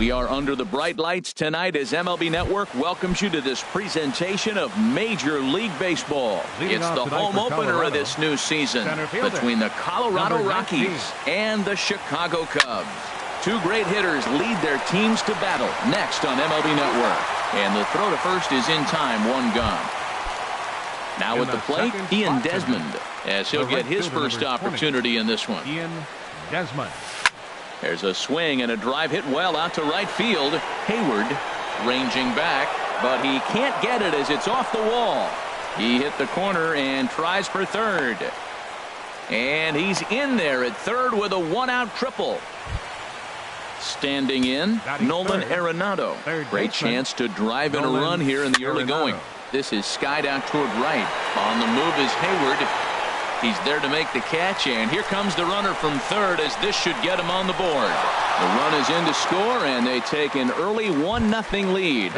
We are under the bright lights tonight as MLB Network welcomes you to this presentation of Major League Baseball. It's the home opener of this new season between the Colorado Rockies and the Chicago Cubs. Two great hitters lead their teams to battle next on MLB Network. And the throw to first is in time, one gone. Now at the plate, Ian Desmond, as he'll get his first opportunity in this one. Ian Desmond. There's a swing and a drive hit well out to right field. Hayward ranging back, but he can't get it as it's off the wall. He hit the corner and tries for third. And he's in there at third with a one-out triple. Standing in, Nolan Arenado. Great chance to drive in a run here in the early going. This is skied out toward right. On the move is Hayward. He's there to make the catch, and here comes the runner from third as this should get him on the board. The run is in to score, and they take an early 1-0 lead.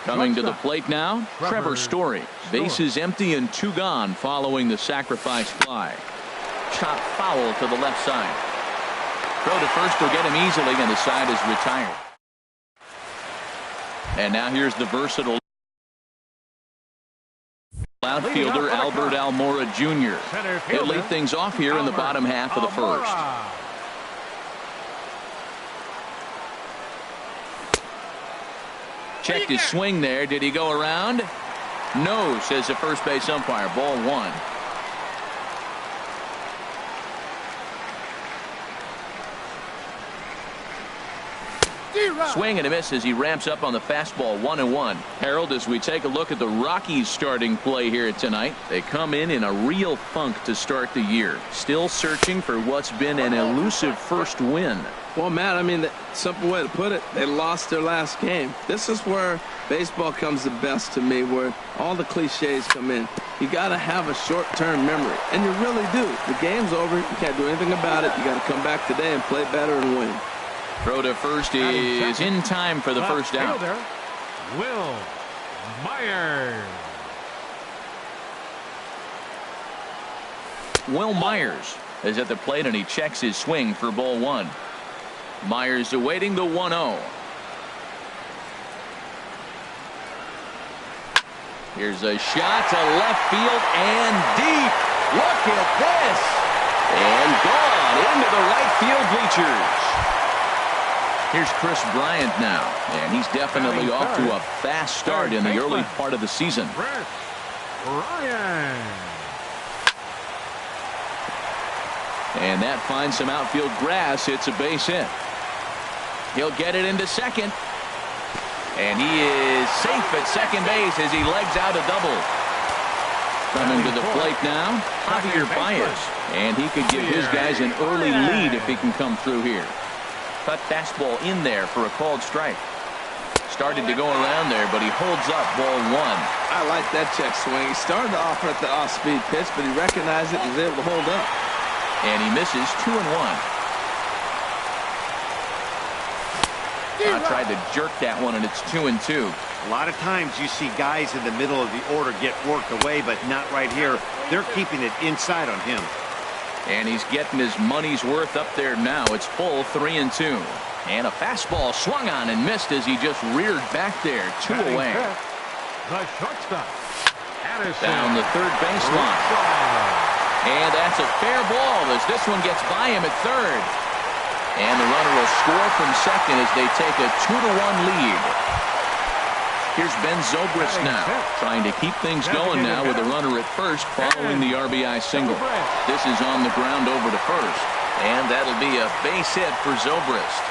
Coming to the plate now, Trevor Story. Bases empty and two gone following the sacrifice fly. Chop foul to the left side. Throw to first will get him easily, and the side is retired. And now here's the versatile outfielder Albert Almora Jr. He'll lead things off here in the bottom half of the first. Checked his swing there. Did he go around? No, says the first base umpire. Ball one. Swing and a miss as he ramps up on the fastball. 1-1. Harold, as we take a look at the Rockies starting play here tonight, they come in a real funk to start the year. Still searching for what's been an elusive first win. Well, Matt, I mean, the simple way to put it, they lost their last game. This is where baseball comes the best to me, where all the cliches come in. You got to have a short-term memory, and you really do. The game's over. You can't do anything about it. You got to come back today and play better and win. Throw to first is in time for the first out. Will Myers. Will Myers is at the plate, and he checks his swing for ball one. Myers awaiting the 1-0. Here's a shot to left field and deep. Look at this. And gone into the right field bleachers. Here's Chris Bryant now, and he's definitely off to a fast start in the early part of the season. Bryant. And that finds some outfield grass. It's a base hit. He'll get it into second. And he is safe at second base as he legs out a double. Coming to the plate now, Javier Baez. And he could give his guys an early lead if he can come through here. Cut fastball in there for a called strike. Started to go around there, but he holds up ball one. I like that check swing. He started off at the off-speed pitch, but he recognized it and was able to hold up. And he misses 2-1. I tried to jerk that one, and it's 2-2. A lot of times you see guys in the middle of the order get worked away, but not right here. They're keeping it inside on him. And he's getting his money's worth up there now. It's full 3-2. And a fastball swung on and missed as he just reared back there. 2 away. The shortstop. Down the third baseline. And that's a fair ball as this one gets by him at third. And the runner will score from second as they take a 2-1 lead. Here's Ben Zobrist now, trying to keep things going now with a runner at first following the RBI single. This is on the ground over to first, and that'll be a base hit for Zobrist.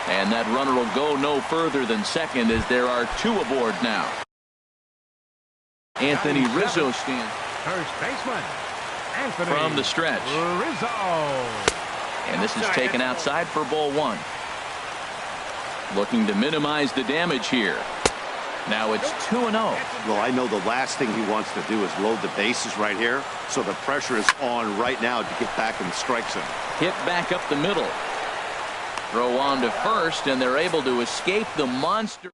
And that runner will go no further than second as there are two aboard now. Anthony Rizzo stands first baseman Anthony from the stretch. Rizzo. And this is taken outside for ball one. Looking to minimize the damage here. Now it's 2-0. Well, I know the last thing he wants to do is load the bases right here, so the pressure is on right now to get back in the strike zone. Hit back up the middle. Throw on to first, and they're able to escape the monster.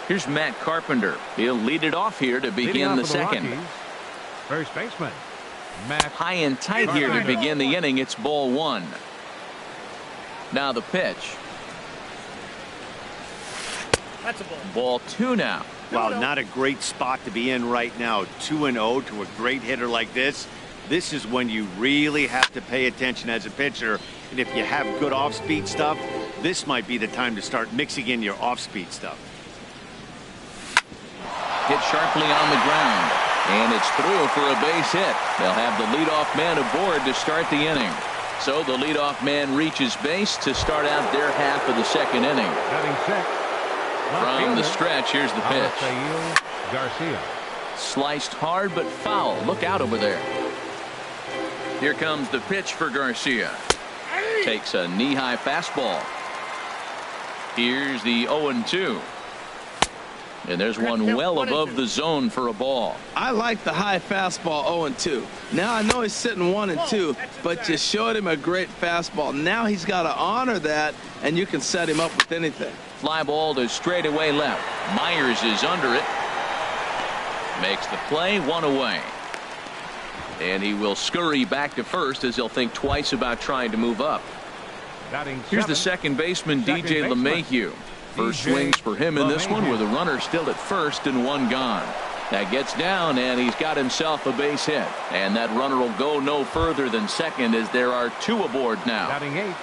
Here's Matt Carpenter. He'll lead it off here to begin the second. First baseman Matt. High and tight here to begin the inning. It's ball one. Now the pitch. That's a ball. Ball 2 now. Wow, not a great spot to be in right now. 2-0 to a great hitter like this. This is when you really have to pay attention as a pitcher. And if you have good off-speed stuff, this might be the time to start mixing in your off-speed stuff. Hit sharply on the ground. And it's through for a base hit. They'll have the leadoff man aboard to start the inning. So the leadoff man reaches base to start out their half of the second inning. Batting sixth. From the stretch, here's the pitch. Garcia. Sliced hard but foul. Look out over there. Here comes the pitch for Garcia. Takes a knee-high fastball. Here's the 0-2. And there's one well above the zone for a ball. I like the high fastball 0-2. Now I know he's sitting 1-2, but you showed him a great fastball. Now he's got to honor that, and you can set him up with anything. Fly ball to straightaway left. Myers is under it. Makes the play, 1 away. And he will scurry back to first as he'll think twice about trying to move up. Here's the second baseman, DJ LeMahieu. First swings for him in this one with a runner still at first and 1 gone. That gets down and he's got himself a base hit. And that runner will go no further than second as there are 2 aboard now. Batting 8.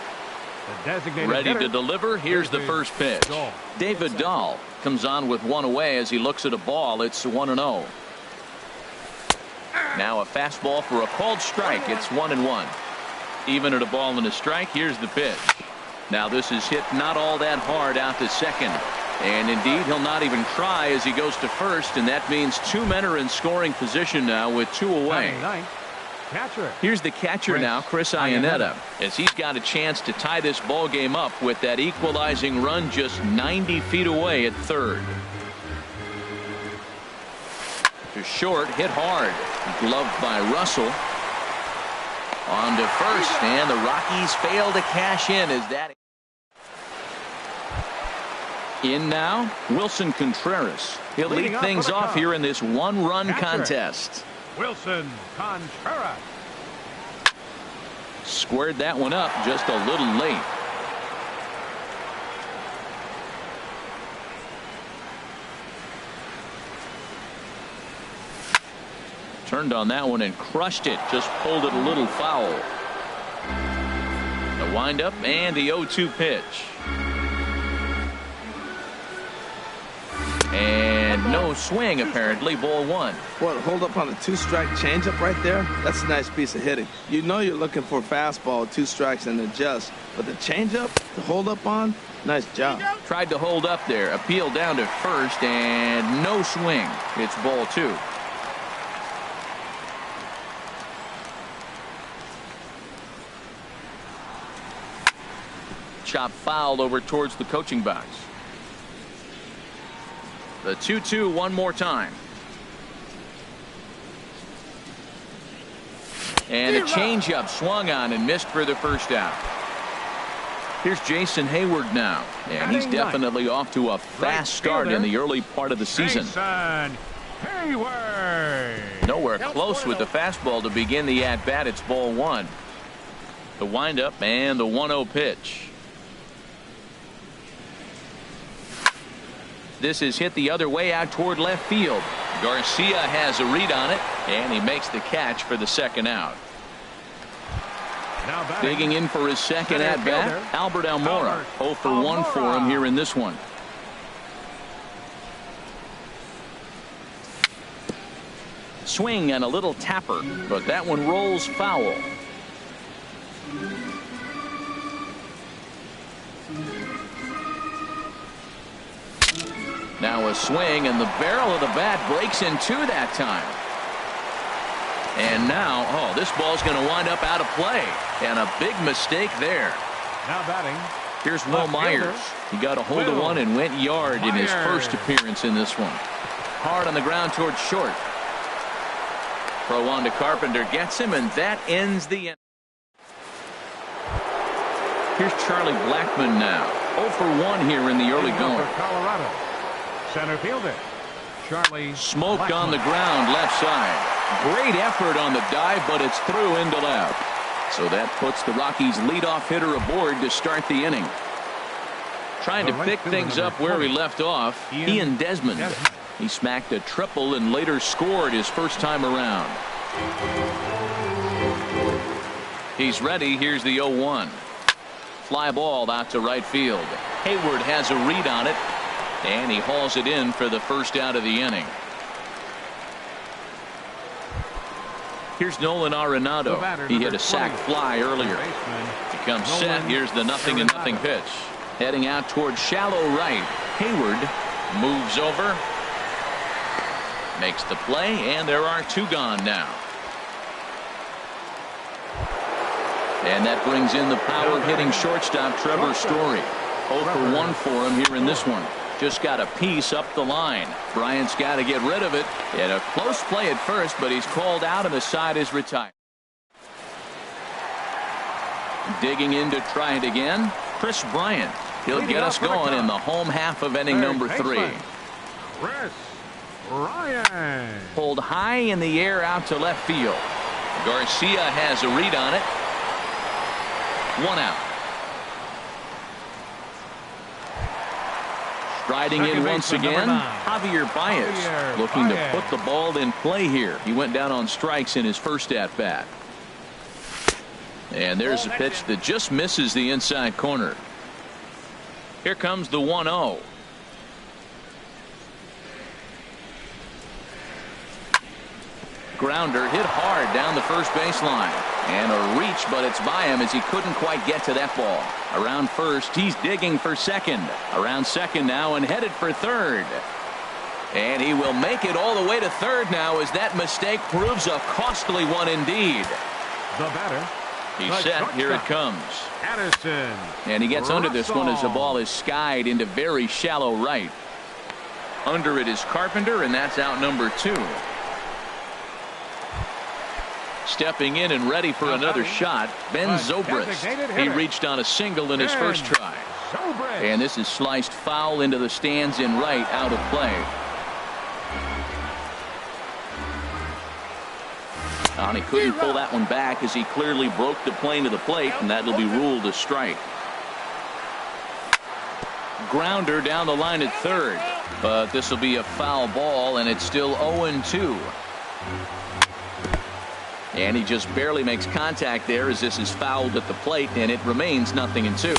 Ready to deliver. Here's the first pitch. David Dahl comes on with 1 away as he looks at a ball. It's 1-0. Now a fastball for a called strike. It's 1-1. Even at a ball and a strike. Here's the pitch. Now this is hit not all that hard out to second. And indeed he'll not even try as he goes to first. And that means 2 men are in scoring position now with 2 away. Here's the catcher now, Chris Iannetta, as he's got a chance to tie this ball game up with that equalizing run just 90 feet away at third. To short, hit hard, gloved by Russell. On to first, and the Rockies fail to cash in as that. In now, Wilson Contreras. He'll lead things off here in this 1-run contest. Wilson Contreras. Squared that one up just a little late. Turned on that one and crushed it. Just pulled it a little foul. The windup and the 0-2 pitch. And no swing apparently. Ball 1. What, hold up on a 2-strike changeup right there? That's a nice piece of hitting. You know you're looking for a fastball, 2 strikes and adjust. But the changeup to hold up on, nice job. Tried to hold up there. Appeal down to first and no swing. It's ball 2. Chop foul over towards the coaching box. The 2-2 one more time. And a changeup swung on and missed for the first out. Here's Jason Hayward now. And he's definitely off to a fast start in the early part of the season. Nowhere close with the fastball to begin the at-bat. It's ball 1. The windup and the 1-0 pitch. This is hit the other way out toward left field. Garcia has a read on it, and he makes the catch for the second out. Digging in for his second at-bat, Albert Almora. 0 for 1 for him here in this one. Swing and a little tapper, but that one rolls foul. Now a swing, and the barrel of the bat breaks in 2 that time. And now, this ball's going to wind up out of play. And a big mistake there. Now batting. Here's Will Myers. He got a hold of one and went yard in his first appearance in this one. Hard on the ground towards short. Throw on to Carpenter, gets him, and that ends the inning. Here's Charlie Blackmon now. 0 for 1 here in the early going. Colorado. Center fielder Charlie smoked Blackmon. on the ground left side. Great effort on the dive, but it's through into left. So that puts the Rockies' leadoff hitter aboard to start the inning. Trying to pick things up where he left off, Ian Desmond. He smacked a triple and later scored his first time around. He's ready. Here's the 0-1. Fly ball out to right field. Hayward has a read on it, and he hauls it in for the first out of the inning. Here's Nolan Arenado. He hit a sac fly earlier. He comes set. Here's the 0-0 pitch. Heading out toward shallow right. Hayward moves over, makes the play, and there are 2 gone now. And that brings in the power-hitting shortstop Trevor Story. 0 for 1 for him here in this one. Just got a piece up the line. Bryant's got to get rid of it. He had a close play at first, but he's called out and the side is retired. Digging in to try it again, Chris Bryant. He'll get us going in the home half of inning number 3. Chris Bryant. Pulled high in the air out to left field. Garcia has a read on it. 1 out. Striding in once again, Javier Baez, looking to put the ball in play here. He went down on strikes in his first at-bat. And there's a pitch that just misses the inside corner. Here comes the 1-0. Grounder hit hard down the first baseline. And a reach, but it's by him as he couldn't quite get to that ball. Around first, he's digging for second. Around second now and headed for third. And he will make it all the way to third now as that mistake proves a costly one indeed. The batter. He's set. Here it comes. Addison. And he gets under this one as the ball is skied into very shallow right. Under it is Carpenter, and that's out number 2. Stepping in and ready for another shot, Ben Zobrist. He reached on a single in his first try. And this is sliced foul into the stands in right, out of play. And he couldn't pull that one back as he clearly broke the plane to the plate, and that'll be ruled a strike. Grounder down the line at third, but this will be a foul ball, and it's still 0-2. And he just barely makes contact there as this is fouled at the plate, and it remains 0-2.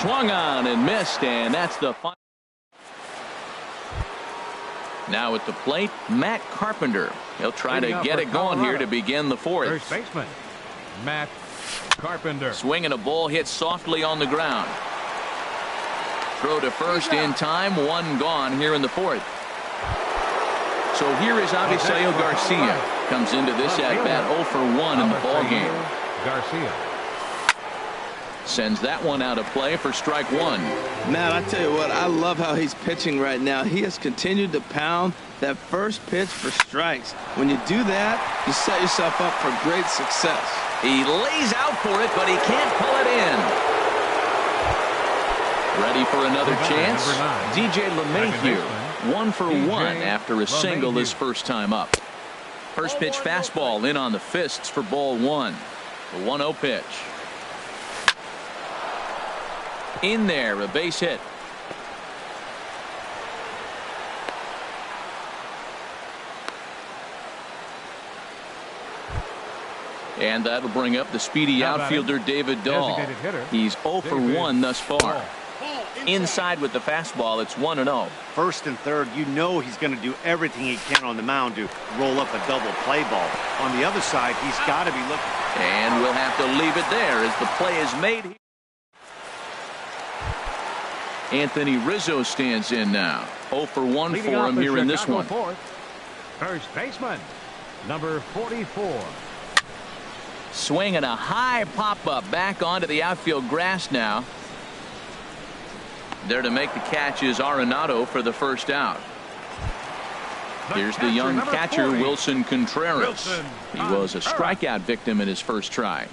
Swung on and missed, and that's the final. Now at the plate, Matt Carpenter. He'll try to get it going here to begin the 4th. First baseman, Matt Carpenter. Swinging a ball hit softly on the ground. Throw to first in time, 1 gone here in the 4th. So here is Avisail Garcia. Comes into this at-bat 0 for 1 in the ballgame. Garcia sends that one out of play for strike 1. Matt, I tell you what, I love how he's pitching right now. He has continued to pound that first pitch for strikes. When you do that, you set yourself up for great success. He lays out for it, but he can't pull it in. Ready for another chance? DJ LeMahieu, 1 for 1 after a single his first time up. First pitch fastball in on the fists for ball 1. The 1-0 pitch. In there, a base hit. And that'll bring up the speedy outfielder David Dahl. He's 0 for 1 thus far. Inside with the fastball, it's 1-0. First and third, you know he's going to do everything he can on the mound to roll up a double play ball. On the other side, he's got to be looking. And we'll have to leave it there as the play is made. Anthony Rizzo stands in now. 0 for 1 for him here in this one. First baseman, number 44. Swinging a high pop-up back onto the outfield grass now. There to make the catch is Arenado for the first out. Here's the young catcher, Wilson Contreras. He was a strikeout victim in his first try.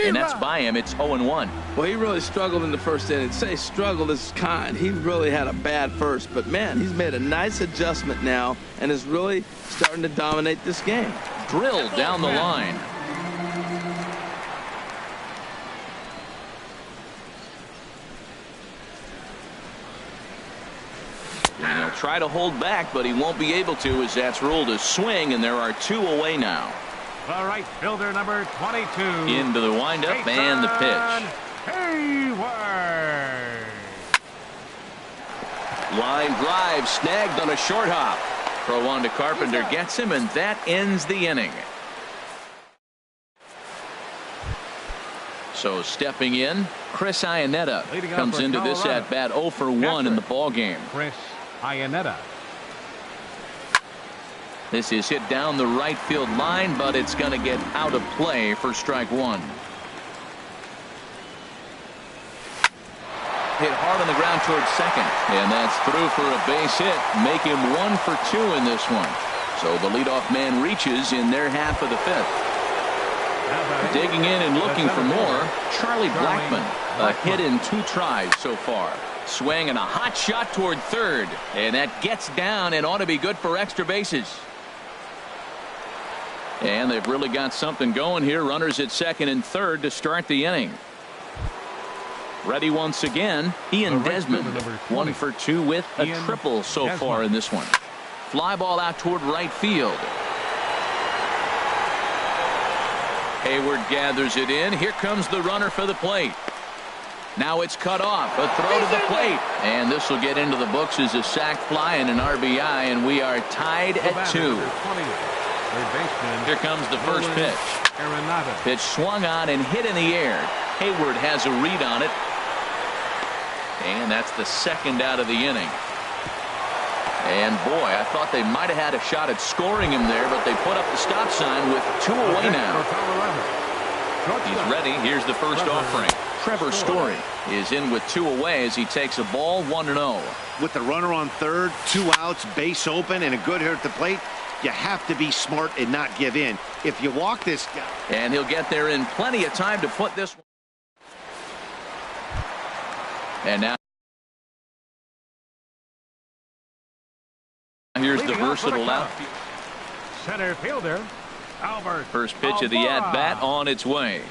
And that's by him. It's 0-1. Well, he really struggled in the first inning. Say struggled is kind. He really had a bad first. But, man, he's made a nice adjustment now and is really starting to dominate this game. drilled down the line. And he'll try to hold back, but he won't be able to, as that's ruled a swing, and there are 2 away now. The right fielder, number 22. Into the windup and the pitch. Hayward. Line drive snagged on a short hop. Throw on to Carpenter gets him, and that ends the inning. So stepping in, Chris Iannetta comes into this at bat 0 for 1 in the ball game. Chris Iannetta. This is hit down the right field line, but it's going to get out of play for strike 1. Hit hard on the ground towards second, and that's through for a base hit. Make him 1 for 2 in this one. So the leadoff man reaches in their half of the 5th. Digging in and looking for more, Charlie Blackmon. A hit in 2 tries so far. Swing and a hot shot toward third, and that gets down and ought to be good for extra bases. And they've really got something going here. Runners at second and third to start the inning. Ready once again, Ian Desmond. 1 for 2 with a triple so far in this one. Fly ball out toward right field. Hayward gathers it in. Here comes the runner for the plate. Now it's cut off. A throw to the plate. And this will get into the books as a sac fly and an RBI, and we are tied at 2. Here comes the first pitch. Pitch swung on and hit in the air. Hayward has a read on it. And that's the second out of the inning. And boy, I thought they might have had a shot at scoring him there, but they put up the stop sign with 2 away now. He's ready. Here's the first offering. Trevor Story is in with 2 away as he takes a ball 1-0. With the runner on third, 2 outs, base open, and a good hitter at the plate, you have to be smart and not give in. If you walk this guy. And he'll get there in plenty of time to put this one. And now here's the versatile outfield. Center fielder, Albert. First pitch of the at-bat on its way.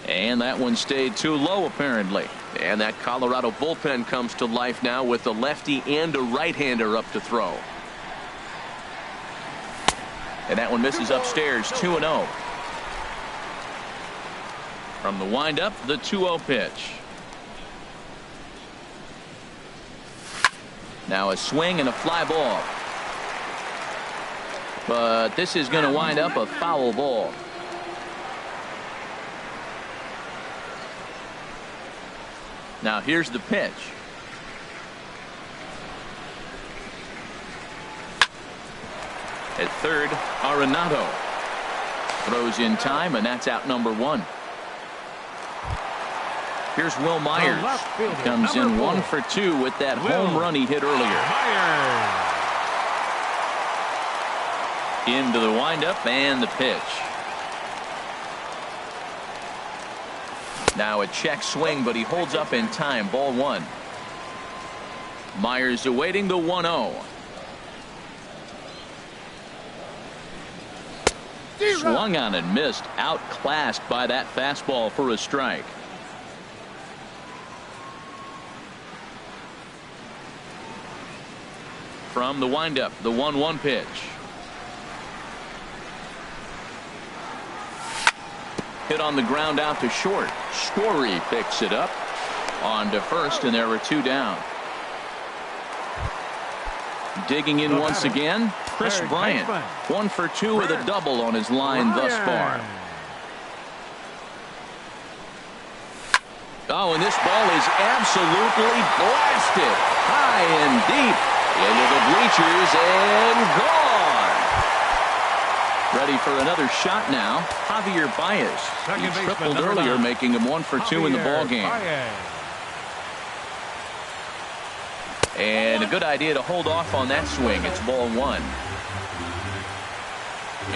And that one stayed too low, apparently. And that Colorado bullpen comes to life now with a lefty and a right-hander up to throw. And that one misses upstairs, 2-0. From the windup, the 2-0 pitch. Now a swing and a fly ball. But this is going to wind up a foul ball. Now here's the pitch. At third, Arenado throws in time, and that's out number 1. Here's Will Myers. Comes in 1 for 2 with that home run he hit earlier. Into the windup and the pitch. Now a check swing, but he holds up in time. Ball 1. Myers awaiting the 1-0. Swung on and missed. Outclassed by that fastball for a strike. From the windup, the 1-1 pitch. Hit on the ground out to short. Story picks it up. On to first, and there were 2 down. Digging in once again, Chris Bryant. 1 for 2 with a double on his line thus far. Oh, and this ball is absolutely blasted. High and deep into the bleachers and gone. Ready for another shot now. Javier Baez. He tripled earlier, making him 1 for 2 in the ball game. And a good idea to hold off on that swing. It's ball 1.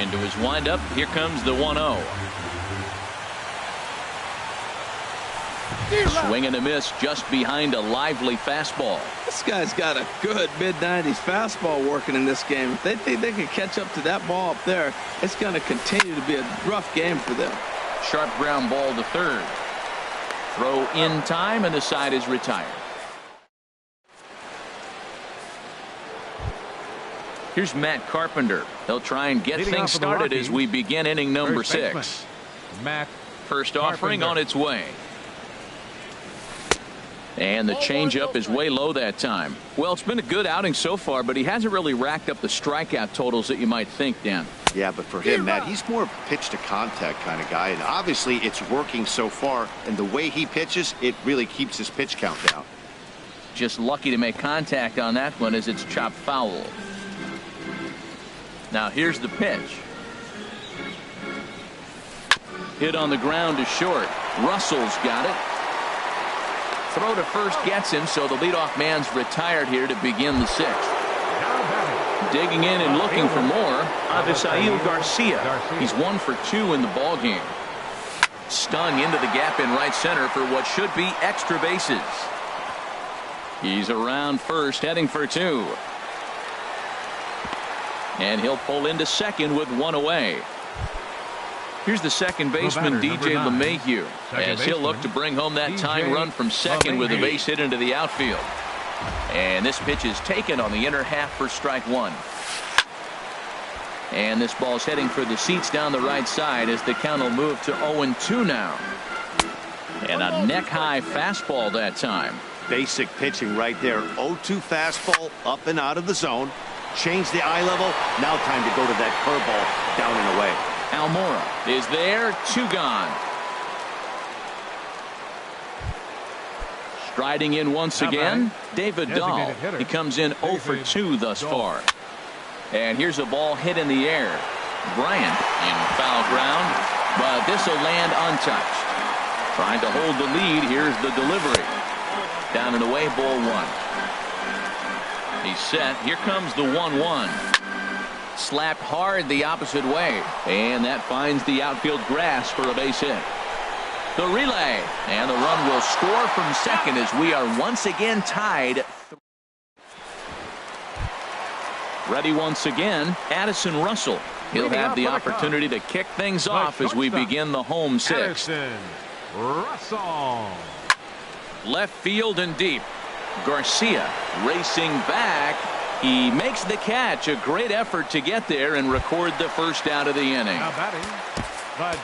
Into his windup. Here comes the 1-0. Swing and a miss just behind a lively fastball. This guy's got a good mid-90s fastball working in this game. If they think they can catch up to that ball up there, it's going to continue to be a rough game for them. Sharp ground ball to third. Throw in time, and the side is retired. Here's Matt Carpenter. He'll try and get things started as we begin inning number 6. Matt First offering on its way. And the changeup is way low that time. Well, it's been a good outing so far, but he hasn't really racked up the strikeout totals that you might think, Dan. Yeah, but for him, Matt, he's more pitch to contact kind of guy, and obviously it's working so far, and the way he pitches, it really keeps his pitch count down. Just lucky to make contact on that one as it's chopped foul. Now here's the pitch. Hit on the ground to short. Russell's got it. Throw to first gets him, so the leadoff man's retired here to begin the 6th. Digging in and looking for more, Avisail Garcia. He's 1 for 2 in the ballgame. Stung into the gap in right center for what should be extra bases. He's around first, heading for 2. And he'll pull into second with 1 away. Here's the second baseman, DJ LeMahieu, as he'll look to bring home that tying run from second with a base hit into the outfield. And this pitch is taken on the inner half for strike 1. And this ball's heading for the seats down the right side as the count will move to 0-2 now. And a neck-high fastball that time. Basic pitching right there. 0-2 fastball up and out of the zone. Change the eye level. Now time to go to that curveball down and away. Almora is there, 2 gone. Striding in once again, David Dahl. He comes in 0 for 2 thus far. And here's a ball hit in the air. Bryant in foul ground, but this will land untouched. Trying to hold the lead. Here's the delivery. Down and away, ball 1. He's set. Here comes the 1-1. Slapped hard the opposite way, and that finds the outfield grass for a base hit. The relay, and the run will score from second as we are once again tied. Ready once again, Addison Russell. He'll have the opportunity to kick things off as we begin the home 6th. Russell. Left field and deep. Garcia racing back. He makes the catch. A great effort to get there and record the first out of the inning.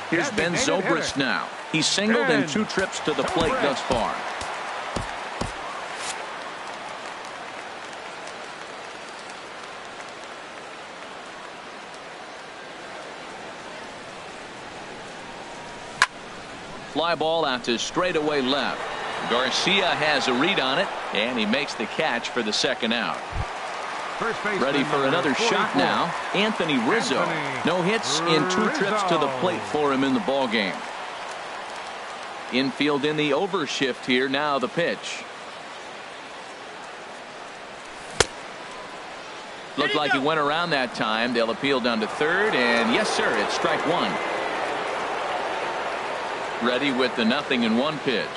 Here's Ben Zobrist now. He's singled in 2 trips to the plate thus far. Fly ball out to straightaway left. Garcia has a read on it, and he makes the catch for the second out. Ready for another shot now. Anthony Rizzo. No hits in 2 trips to the plate for him in the ballgame. Infield in the overshift here. Now the pitch. Looked like he went around that time. They'll appeal down to third, and yes, sir, it's strike 1. Ready with the 0-1 pitch.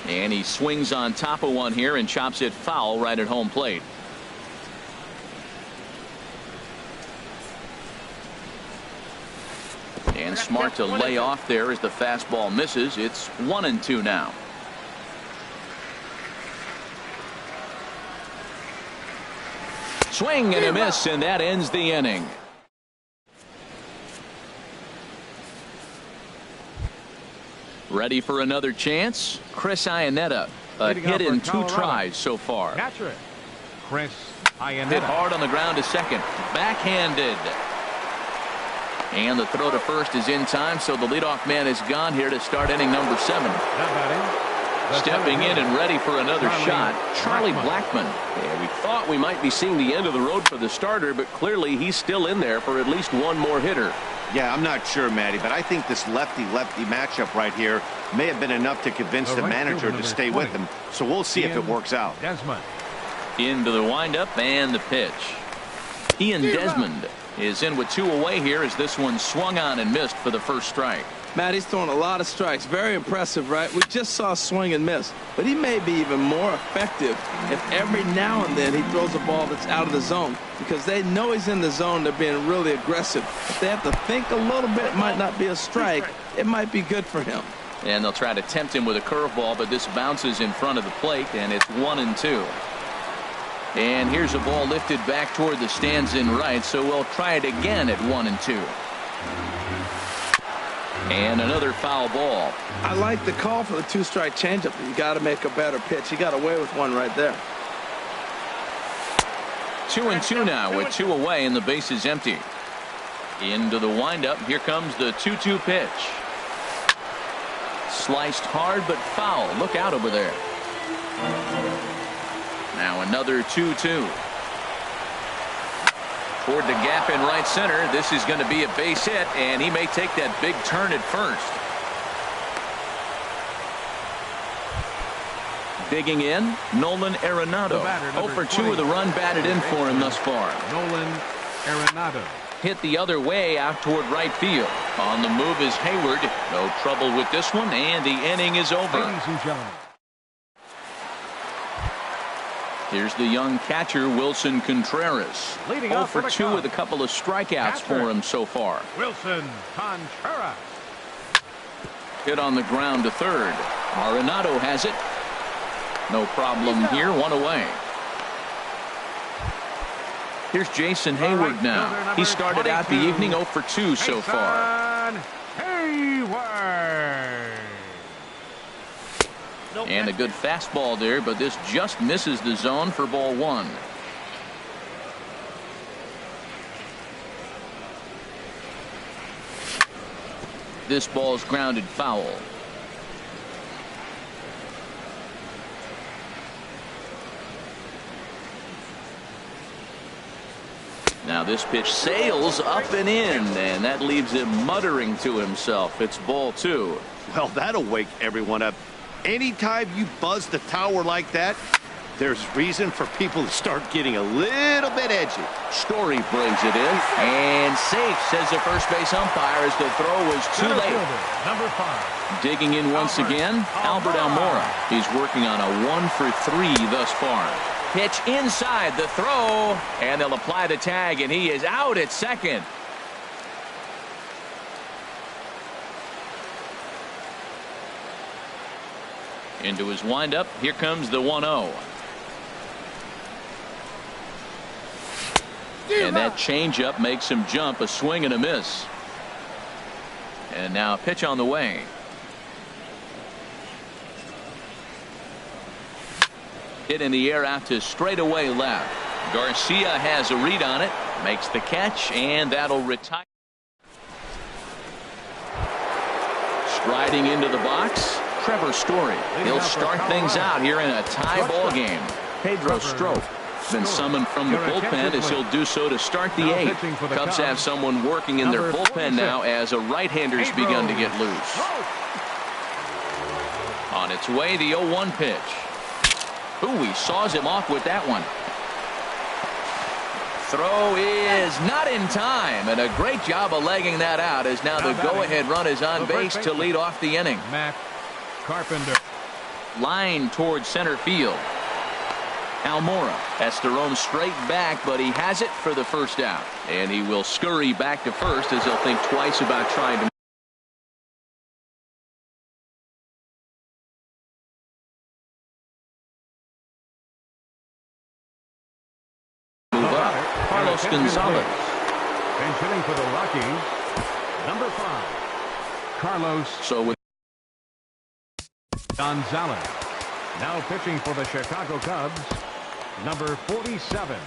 And he swings on top of one here and chops it foul right at home plate. And smart to lay off there as the fastball misses. It's 1-2 now. Swing and a miss, and that ends the inning. Ready for another chance? Chris Iannetta. A hit in 2 tries so far. Catcher, Chris Iannetta. Hit hard on the ground to second. Backhanded. And the throw to first is in time, so the leadoff man is gone here to start inning number 7. Stepping in and ready for another shot, Charlie Blackmon. Yeah, we thought we might be seeing the end of the road for the starter, but clearly he's still in there for at least one more hitter. Yeah, I'm not sure, Matty, but I think this lefty-lefty matchup right here may have been enough to convince the manager to stay with him. So we'll see if it works out. Into the windup and the pitch. Ian Desmond. is in with 2 away here as this one swung on and missed for the first strike. Matt, he's throwing a lot of strikes. Very impressive, right? We just saw a swing and miss. But he may be even more effective if every now and then he throws a ball that's out of the zone, because they know he's in the zone. They're being really aggressive. If they have to think a little bit, it might not be a strike. It might be good for him. And they'll try to tempt him with a curveball, but this bounces in front of the plate, and it's 1-2. And here's a ball lifted back toward the stands in right, so we'll try it again at 1-2. And another foul ball. I like the call for the 2-strike changeup. You got to make a better pitch. He got away with one right there. 2-2 now with 2 away and the base is empty. Into the windup. Here comes the 2-2 pitch. Sliced hard but foul. Look out over there. Now another 2-2. Toward the gap in right center. This is going to be a base hit, and he may take that big turn at first. Digging in, Nolan Arenado. 0 for 2 with a run batted in for him thus far. Nolan Arenado. Hit the other way out toward right field. On the move is Hayward. No trouble with this one, and the inning is over. Ladies and gentlemen. Here's the young catcher, Wilson Contreras. Leading 0 off for for the 2 Cubs. with a couple of strikeouts for him so far. Wilson Contreras. Hit on the ground to third. Arenado has it. No problem here. 1 away. Here's Jason Hayward now. He started out the evening 0 for 2 so far. Hayward. And a good fastball there, but this just misses the zone for ball 1. This ball's grounded foul. Now this pitch sails up and in, and that leaves him muttering to himself. It's ball 2. Well, that'll wake everyone up. Anytime you buzz the tower like that, there's reason for people to start getting a little bit edgy. Story brings it in, and safe, says the first base umpire, as the throw was too late. Number 5. Digging in once again, Albert Almora. He's working on a 1 for 3 thus far. Pitch inside the throw, and they'll apply the tag, and he is out at second. Into his windup. Here comes the 1-0. And that changeup makes him jump. A swing and a miss. And now a pitch on the way. Hit in the air out to straightaway left. Garcia has a read on it. Makes the catch, and that'll retire. Striding into the box, Trevor Story. He'll start things out here in a tie ball game. Pedro Strop been summoned from the bullpen as he'll do so to start the 8th. Cubs have someone working in their bullpen now as a right-hander's begun to get loose. On its way, the 0-1 pitch. Ooh, he saws him off with that one. Throw is not in time, and a great job of legging that out as now the go-ahead run is on base to lead off the inning. Matt Carpenter. Line towards center field. Almora has to roam straight back, but he has it for the first out. And he will scurry back to first as he'll think twice about trying to move up. Carlos Gonzalez. And hitting for the Rockies, number 5, Carlos So with Gonzalez. Now pitching for the Chicago Cubs, number 47.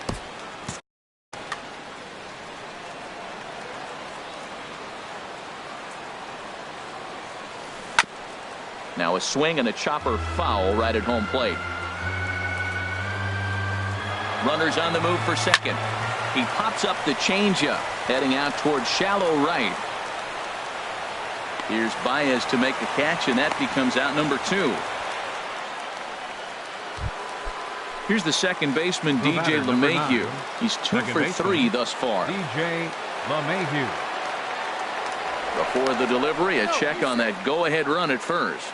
now a swing and a chopper foul right at home plate. Runners on the move for second. He pops up the changeup, heading out towards shallow right. Here's Baez to make the catch, and that becomes out number 2. Here's the second baseman, DJ LeMahieu. He's 2 for 3 thus far. DJ LeMahieu. Before the delivery, a check on that go-ahead run at first.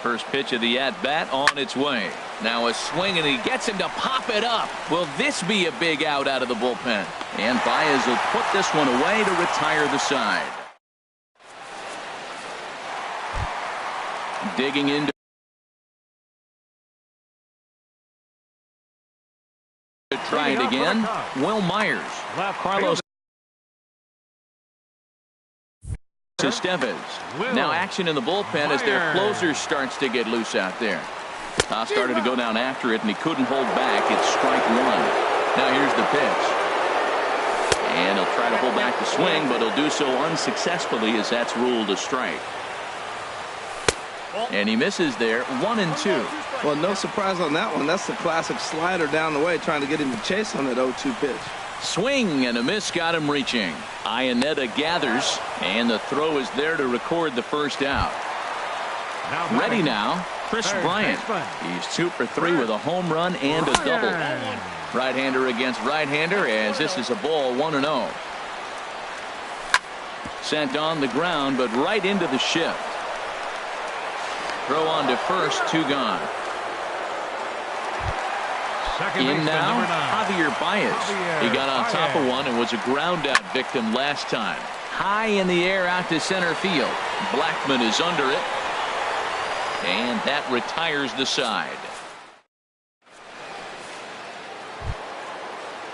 First pitch of the at-bat on its way. Now a swing, and he gets him to pop it up. Will this be a big out of the bullpen? And Baez will put this one away to retire the side. Digging into to try it again. Will Myers. Carlos Estevez. Now action in the bullpen as their closer starts to get loose out there. Started to go down after it, and he couldn't hold back. It's strike one. Now here's the pitch. And he'll try to hold back the swing, but he'll do so unsuccessfully as that's ruled a strike. And he misses there, 1-2. Well, no surprise on that one. That's the classic slider down the way, trying to get him to chase on that 0-2 pitch. Swing and a miss got him reaching. Iannetta gathers, and the throw is there to record the first out. Ready now, Chris Bryant. He's 2 for 3 with a home run and a double. Right-hander against right-hander, as this is a ball, 1-0. Sent on the ground, but right into the shift. Throw on to first, 2 gone. In now, Javier Baez. He got on top of one and was a ground-out victim last time. High in the air out to center field. Blackman is under it. And that retires the side.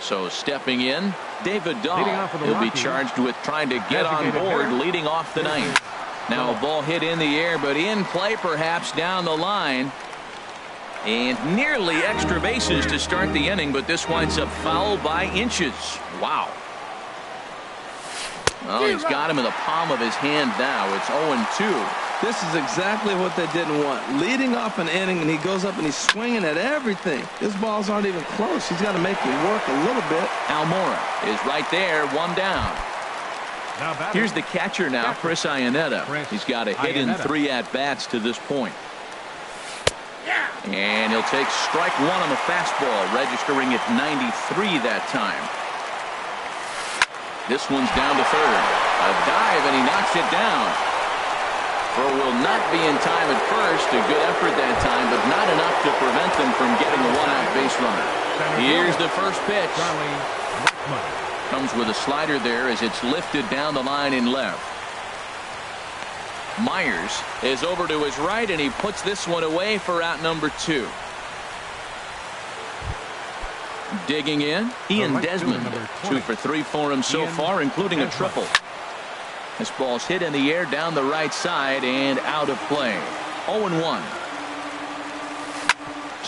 So stepping in, David Dahl. He'll be charged with trying to get on board leading off the ninth. Now a ball hit in the air, but in play perhaps down the line. And nearly extra bases to start the inning, but this winds up foul by inches. Wow. Well, he's got him in the palm of his hand now. It's 0-2. This is exactly what they didn't want. Leading off an inning, and he goes up and he's swinging at everything. His balls aren't even close. He's got to make it work a little bit. Almora is right there, 1 down. Here's the catcher now, Chris Iannetta. He's got a hit in 3 at-bats to this point. And he'll take strike 1 on the fastball, registering at 93 that time. This one's down to third. A dive, and he knocks it down. Throw will not be in time at first. A good effort that time, but not enough to prevent them from getting a 1-out base runner. Here's the first pitch. Comes with a slider there as it's lifted down the line in left. Myers is over to his right, and he puts this one away for out number 2. Digging in, Ian Desmond. 2 for 3 for him so far, including a triple. This ball's hit in the air down the right side and out of play. 0-1.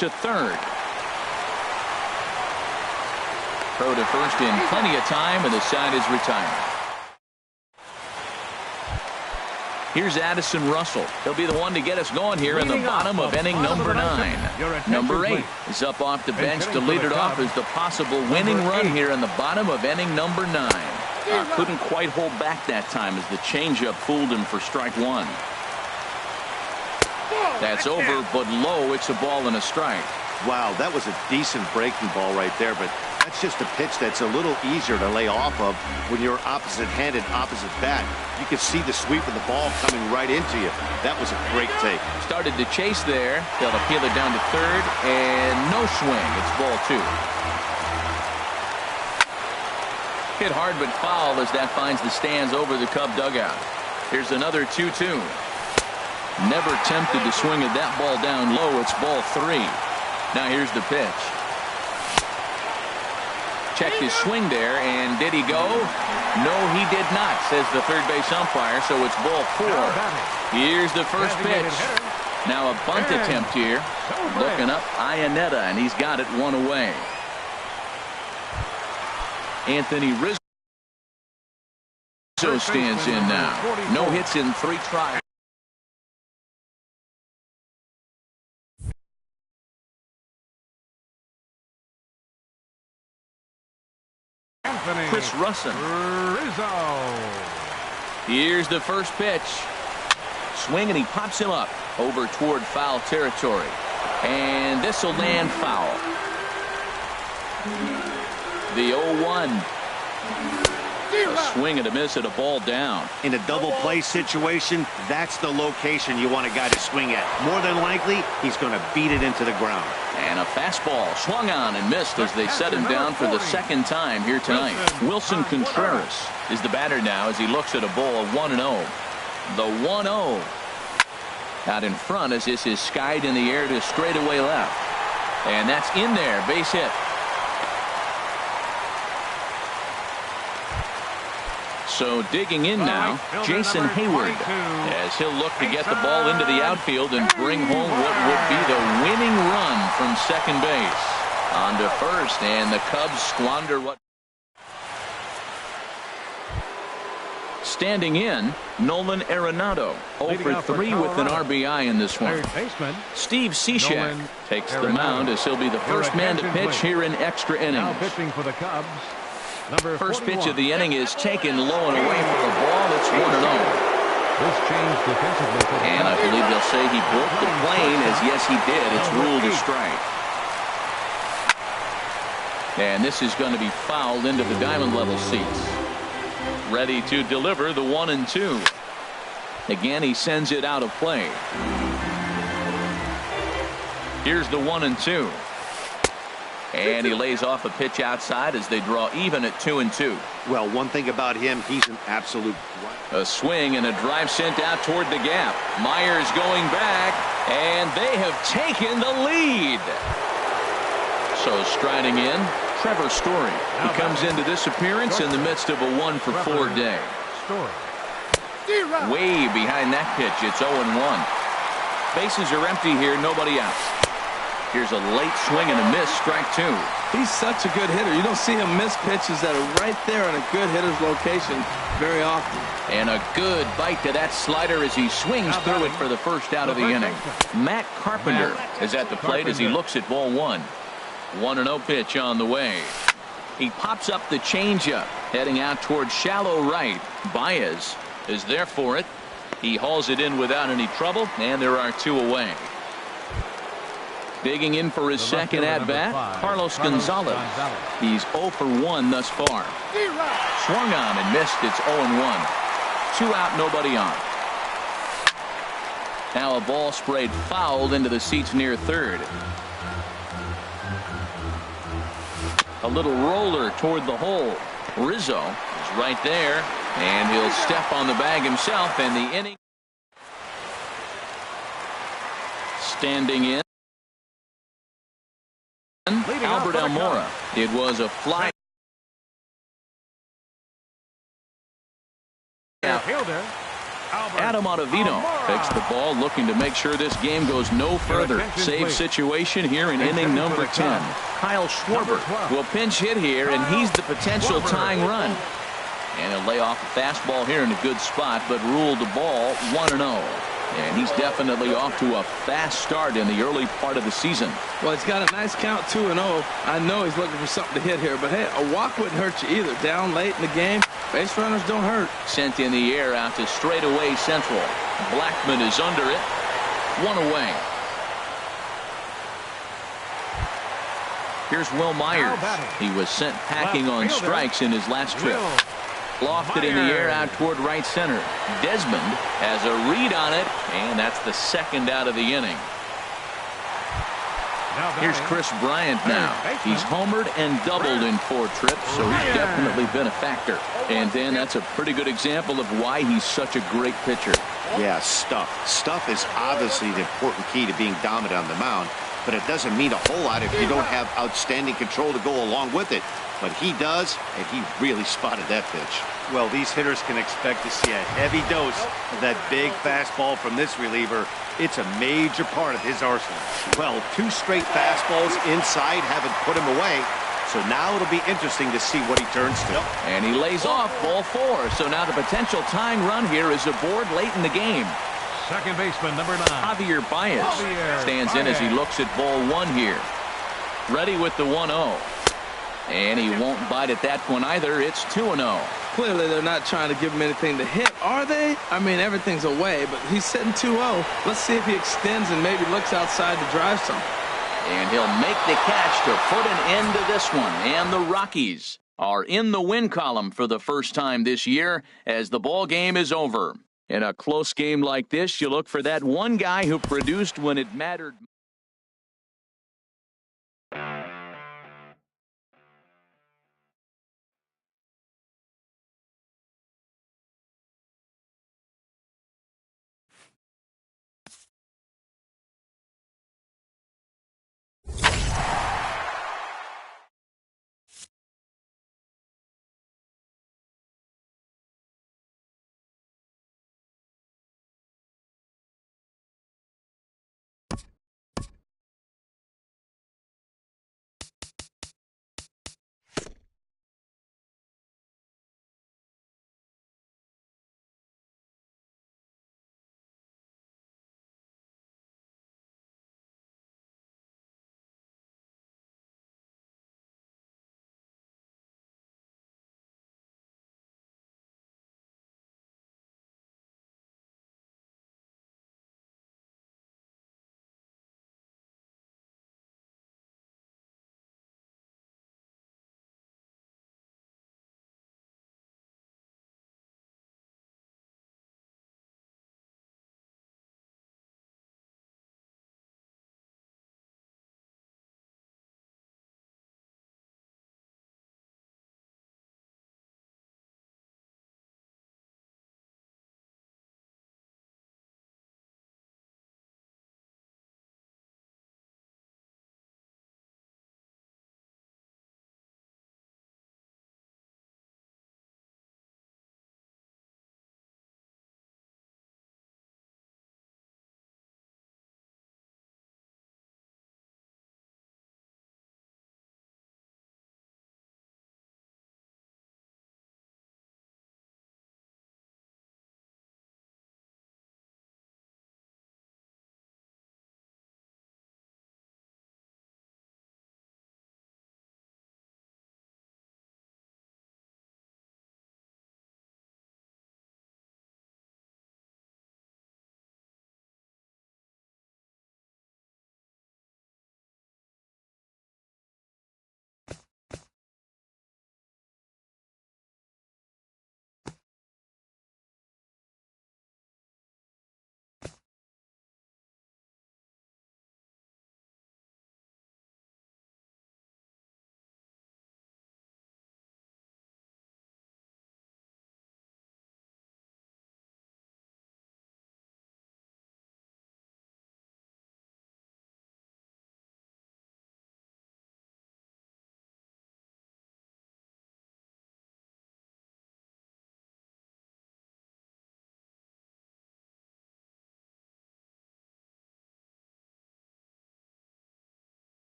To third. Throw to first in plenty of time, and the side is retired. Here's Addison Russell. He'll be the one to get us going here in the bottom of inning number 9. Number 8 is up off the bench to lead it off as the possible winning run here in the bottom of inning number 9. Couldn't quite hold back that time as the changeup fooled him for strike 1. That's over, but low. It's a ball and a strike. Wow, that was a decent breaking ball right there, but that's just a pitch that's a little easier to lay off of when you're opposite-handed, opposite bat. You can see the sweep of the ball coming right into you. That was a great take. Started to chase there. They'll appeal it down to third, and no swing. It's ball 2. Hit hard but foul as that finds the stands over the Cub dugout. Here's another 2-2. Never tempted to swing at that ball down low. It's ball 3. Now here's the pitch. Checked his swing there, and did he go? No, he did not, says the third base umpire, so it's ball 4. Here's the first pitch. Now a bunt attempt here. Looking up, Iannetta, and he's got it 1 away. Anthony Rizzo stands in now. No hits in 3 tries. Chris Russin. Here's the first pitch. Swing, and he pops him up over toward foul territory. And this will land foul. The 0-1. A swing and a miss at a ball down. In a double play situation, that's the location you want a guy to swing at. More than likely, he's going to beat it into the ground. And a fastball swung on and missed as they set him down for the second time here tonight. Wilson Contreras is the batter now as he looks at a ball of 1-0. The 1-0. Out in front as this is skied in the air to straightaway left. And that's in there. Base hit. So digging in now, Jason Hayward, as he'll look to get the ball into the outfield and bring home what would be the winning run from second base. On to first, and the Cubs squander what. Standing in, Nolan Arenado, 0 for 3 with an RBI in this one. Steve Cishek takes the mound as he'll be the first man to pitch here in extra innings. Pitching for the Cubs. First pitch of the inning is taken low and away for a ball. It's 1-0. This change defensively. And I believe they'll say he broke the plane, as yes he did. It's ruled a strike. And this is going to be fouled into the diamond level seats. Ready to deliver the 1-2. Again, he sends it out of play. Here's the 1-2. And he lays off a pitch outside as they draw even at 2-2. Well, one thing about him, he's an absolute. A swing and a drive sent out toward the gap. Myers going back, and they have taken the lead. So striding in, Trevor Story. He comes into this appearance in the midst of a 1 for 4 day. Way behind that pitch, it's 0-1. Bases are empty here, nobody out. Here's a late swing and a miss, strike 2. He's such a good hitter. You don't see him miss pitches that are right there in a good hitter's location very often. And a good bite to that slider as he swings through it for the first out of the inning. Matt Carpenter is at the plate as he looks at ball 1. 1-0 pitch on the way. He pops up the changeup, heading out towards shallow right. Baez is there for it. He hauls it in without any trouble, and there are 2 away. Digging in for his second at-bat, Carlos Gonzalez. He's 0 for 1 thus far. Swung on and missed. It's 0-1. 2 out, nobody on. Now a ball sprayed fouled into the seats near third. A little roller toward the hole. Rizzo is right there, and he'll step on the bag himself, and the inning. Standing in, Albert Almora. It was a fly. Adam Ottavino picks the ball, looking to make sure this game goes no further. Save situation here in inning number 10. Kyle Schwarber will pinch hit here, and he's the potential tying run. And he'll lay off a fastball here in a good spot, but ruled the ball 1-0. And he's definitely off to a fast start in the early part of the season. Well, he's got a nice count, 2-0. I know he's looking for something to hit here, but hey, a walk wouldn't hurt you either. Down late in the game, base runners don't hurt. Sent in the air out to straightaway central. Blackman is under it. 1 away. Here's Will Myers. He was sent packing on strikes in his last trip. Lofted in the air out toward right center. Desmond has a read on it, and that's the second out of the inning. Here's Chris Bryant now. He's homered and doubled in 4 trips, so he's definitely been a factor. And then that's a pretty good example of why he's such a great pitcher. Yeah, stuff. Stuff is obviously the important key to being dominant on the mound, but it doesn't mean a whole lot if you don't have outstanding control to go along with it. But he does, and he really spotted that pitch. Well, these hitters can expect to see a heavy dose of that big fastball from this reliever. It's a major part of his arsenal. Well, 2 straight fastballs inside haven't put him away. So now it'll be interesting to see what he turns to. And he lays off ball 4. So now the potential tying run here is aboard late in the game. Second baseman, number 9. Javier Baez stands in as he looks at ball 1 here. Ready with the 1-0. And he won't bite at that one either. It's 2-0. Clearly, they're not trying to give him anything to hit, are they? I mean, everything's away, but he's sitting 2-0. Let's see if he extends and maybe looks outside to drive something. And he'll make the catch to put an end to this one. And the Rockies are in the win column for the first time this year as the ball game is over. In a close game like this, you look for that one guy who produced when it mattered.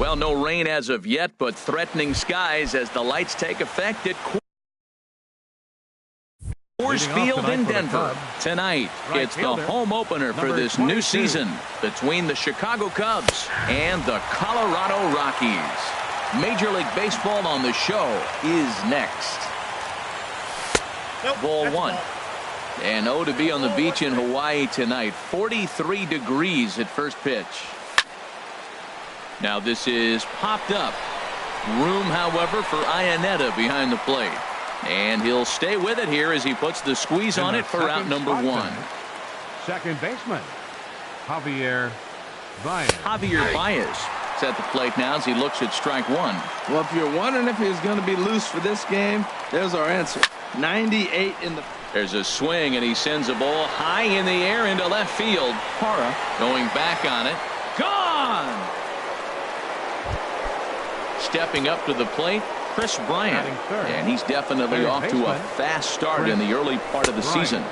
Well, no rain as of yet, but threatening skies as the lights take effect at Coors Field in Denver. Tonight, it's the home opener for this new season between the Chicago Cubs and the Colorado Rockies. Major League Baseball on the show is next. Ball one. And to be on the beach in Hawaii tonight. 43 degrees at first pitch. Now this is popped up. Room, however, for Iannetta behind the plate. And he'll stay with it here as he puts the squeeze on it for out number one. Second baseman, Javier Baez. Javier Baez is at the plate now as he looks at strike one. Well, if you're wondering if he's going to be loose for this game, there's our answer. 98 in the... There's a swing, and he sends a ball high in the air into left field. Hara going back on it. Gone! Stepping up to the plate, Chris Bryant. And he's definitely off to a fast start in the early part of the season.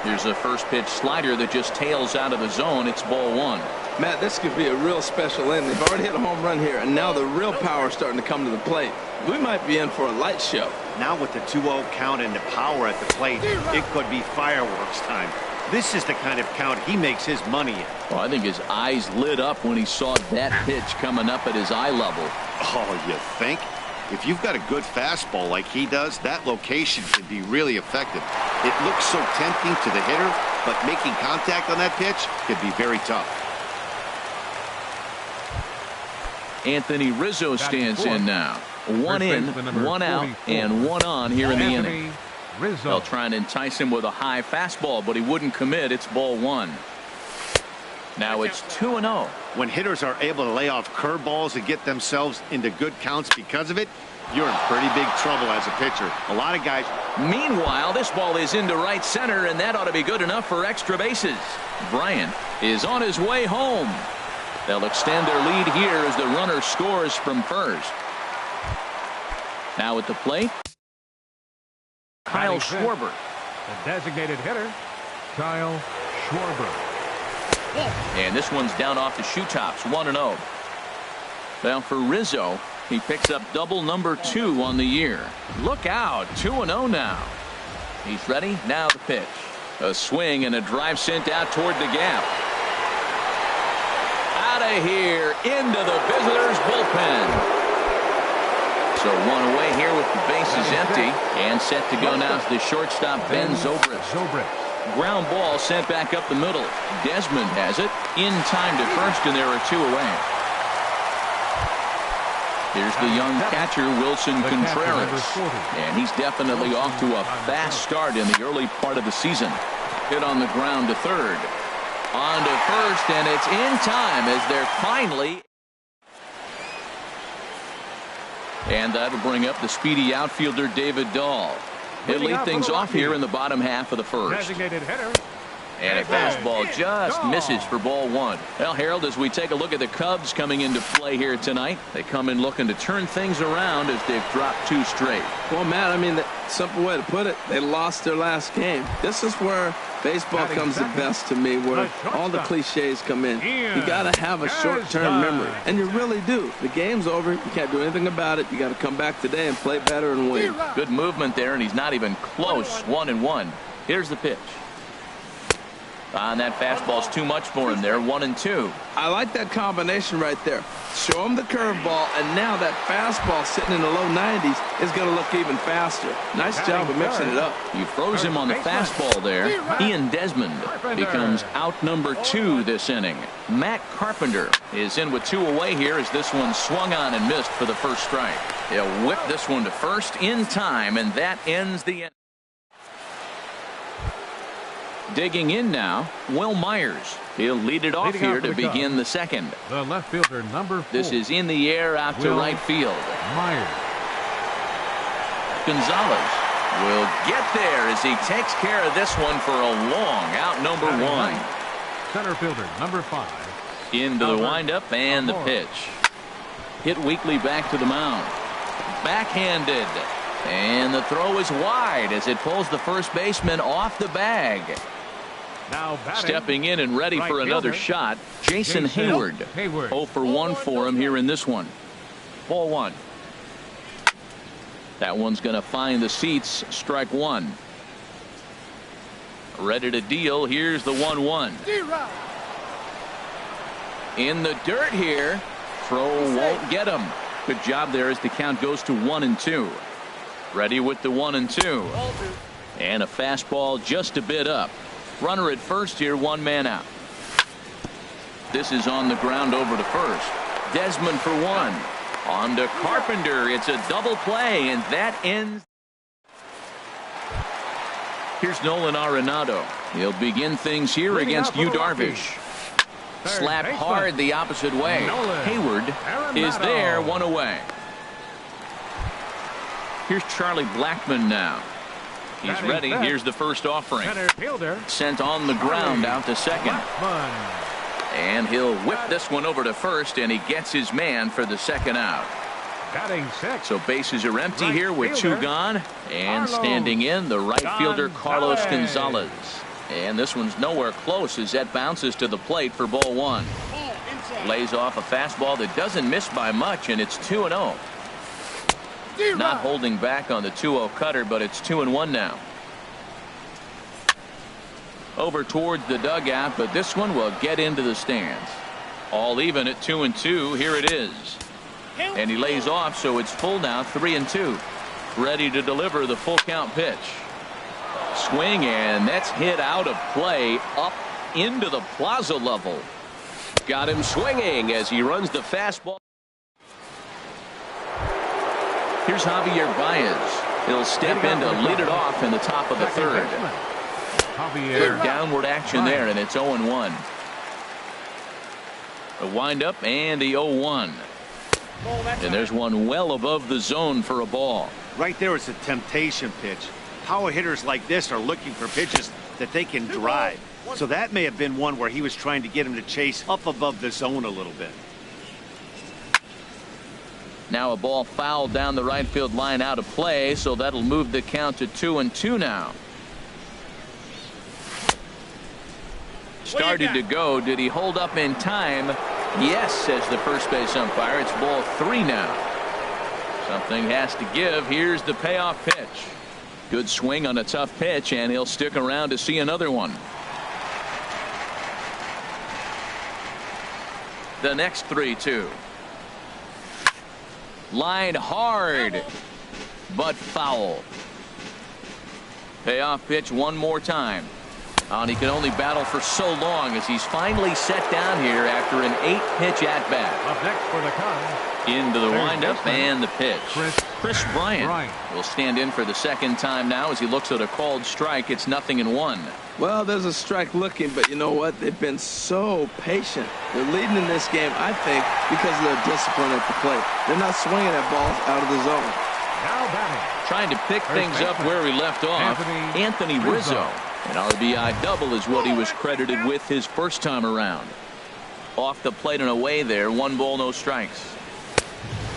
Here's a first pitch slider that just tails out of the zone. It's ball one. Matt, this could be a real special inning. They've already hit a home run here, and now the real power is starting to come to the plate. We might be in for a light show. Now with the 2-0 count and the power at the plate, it could be fireworks time. This is the kind of count he makes his money in. Well, I think his eyes lit up when he saw that pitch coming up at his eye level. Oh, you think? If you've got a good fastball like he does, that location can be really effective. It looks so tempting to the hitter, but making contact on that pitch could be very tough. Anthony Rizzo stands in now. One in, one out, and one on here in the inning. They'll try and entice him with a high fastball, but he wouldn't commit. It's ball one. Now it's 2-0. When hitters are able to lay off curveballs and get themselves into good counts because of it, you're in pretty big trouble as a pitcher. A lot of guys. Meanwhile, this ball is into right center, and that ought to be good enough for extra bases. Bryant is on his way home. They'll extend their lead here as the runner scores from first. Now at the plate, Kyle Schwarber. The designated hitter, Kyle Schwarber. And this one's down off the shoe tops, 1-0. Well, for Rizzo, he picks up double number 2 on the year. Look out, 2-0 now. He's ready, now the pitch. A swing and a drive sent out toward the gap. Out of here, into the visitors' bullpen. So one away here with the bases empty. And set to go now is the shortstop, Ben Zobrist. Ground ball sent back up the middle. Desmond has it in time to first, and there are 2 away. Here's the young catcher, Wilson Contreras. And he's definitely off to a fast start in the early part of the season. Hit on the ground to third. On to first, and it's in time as they're finally... And that'll bring up the speedy outfielder, David Dahl. He'll lead things off here in the bottom half of the first. And a fastball just misses for ball one. Well, Harold, as we take a look at the Cubs coming into play here tonight, they come in looking to turn things around as they've dropped 2 straight. Well, Matt, I mean, the simple way to put it, they lost their last game. This is where baseball comes the best to me, where all the cliches come in. You got to have a short-term memory, and you really do. The game's over. You can't do anything about it. You got to come back today and play better and win. Good movement there, and he's not even close. 1-1. Here's the pitch. And that fastball's too much for him there. 1-2. I like that combination right there. Show him the curveball, and now that fastball sitting in the low 90s is going to look even faster. Nice job of mixing it up. You froze him on the fastball there. Ian Desmond becomes out number 2 this inning. Matt Carpenter is in with 2 away here as this one swung on and missed for the first strike. He'll whip this one to first in time, and that ends the inning. Digging in now, Will Myers. He'll lead it off here to begin the second. The left fielder, number 4. This is in the air out to right field. Myers. Gonzalez will get there as he takes care of this one for a long out number 1. Center fielder, number 5. Into the windup and the pitch. Hit weakly back to the mound. Backhanded. And the throw is wide as it pulls the first baseman off the bag. Now batting. Stepping in and ready for another shot, Jason Hayward. 0 for 1 for him here in this one. Ball 1. That one's going to find the seats. Strike 1. Ready to deal. Here's the 1-1. In the dirt here. Throw won't get him. Good job there as the count goes to 1-2. Ready with the 1-2. And a fastball just a bit up. Runner at first here, 1 man out. This is on the ground over to first. Desmond for 1. On to Carpenter. It's a double play, and that ends. Here's Nolan Arenado. He'll begin things here against Yu Darvish. Slap hard the opposite way. Hayward is there, 1 away. Here's Charlie Blackmon now. He's ready. Here's the first offering. Sent on the ground out to second. And he'll whip this one over to first, and he gets his man for the second out. So bases are empty here with 2 gone. And standing in, the right fielder Carlos Gonzalez. And this one's nowhere close as that bounces to the plate for ball 1. Lays off a fastball that doesn't miss by much, and it's 2-0. Not holding back on the 2-0 cutter, but it's 2-1 now. Over towards the dugout, but this one will get into the stands. All even at 2-2. Here it is. And he lays off, so it's full now, 3-2. Ready to deliver the full count pitch. Swing, and that's hit out of play up into the plaza level. Got him swinging as he runs the fastball. Here's Javier Baez. He'll step in to lead it off in the top of the third. Good downward action there, and it's 0-1. A windup and the 0-1. And there's one well above the zone for a ball. Right there, it's a temptation pitch. Power hitters like this are looking for pitches that they can drive. So that may have been one where he was trying to get him to chase up above the zone a little bit. Now a ball fouled down the right field line out of play, so that'll move the count to 2-2 now. Started to go. Did he hold up in time? Yes, says the first base umpire. It's ball 3 now. Something has to give. Here's the payoff pitch. Good swing on a tough pitch, and he'll stick around to see another one. The next 3-2. Line hard, but foul. Payoff pitch one more time. And he can only battle for so long as he's finally set down here after an 8-pitch at-bat. Up next for the Cubs. Into the windup and the pitch. Chris Bryant will stand in for the second time now as he looks at a called strike. It's 0-1. Well, there's a strike looking, but you know what? They've been so patient. They're leading in this game, I think, because of their discipline at the plate. They're not swinging at balls out of the zone. Now batting. Trying to pick things up where we left off. Anthony Rizzo. An RBI double is what he was credited with his first time around. Off the plate and away there. 1 ball, no strikes.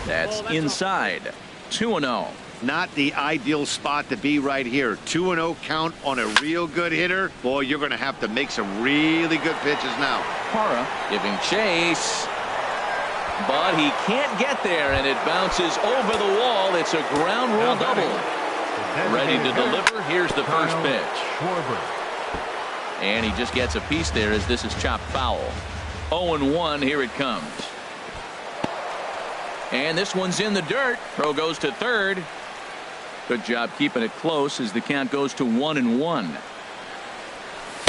That's inside. 2-0. Not the ideal spot to be right here. 2-0 count on a real good hitter. Boy, you're going to have to make some really good pitches now. Parra giving chase. But he can't get there, and it bounces over the wall. It's a ground rule double. Ready to deliver. Here's the first pitch. And he just gets a piece there as this is chopped foul. 0-1. Here it comes. And this one's in the dirt. Throw goes to third. Good job keeping it close as the count goes to 1-1.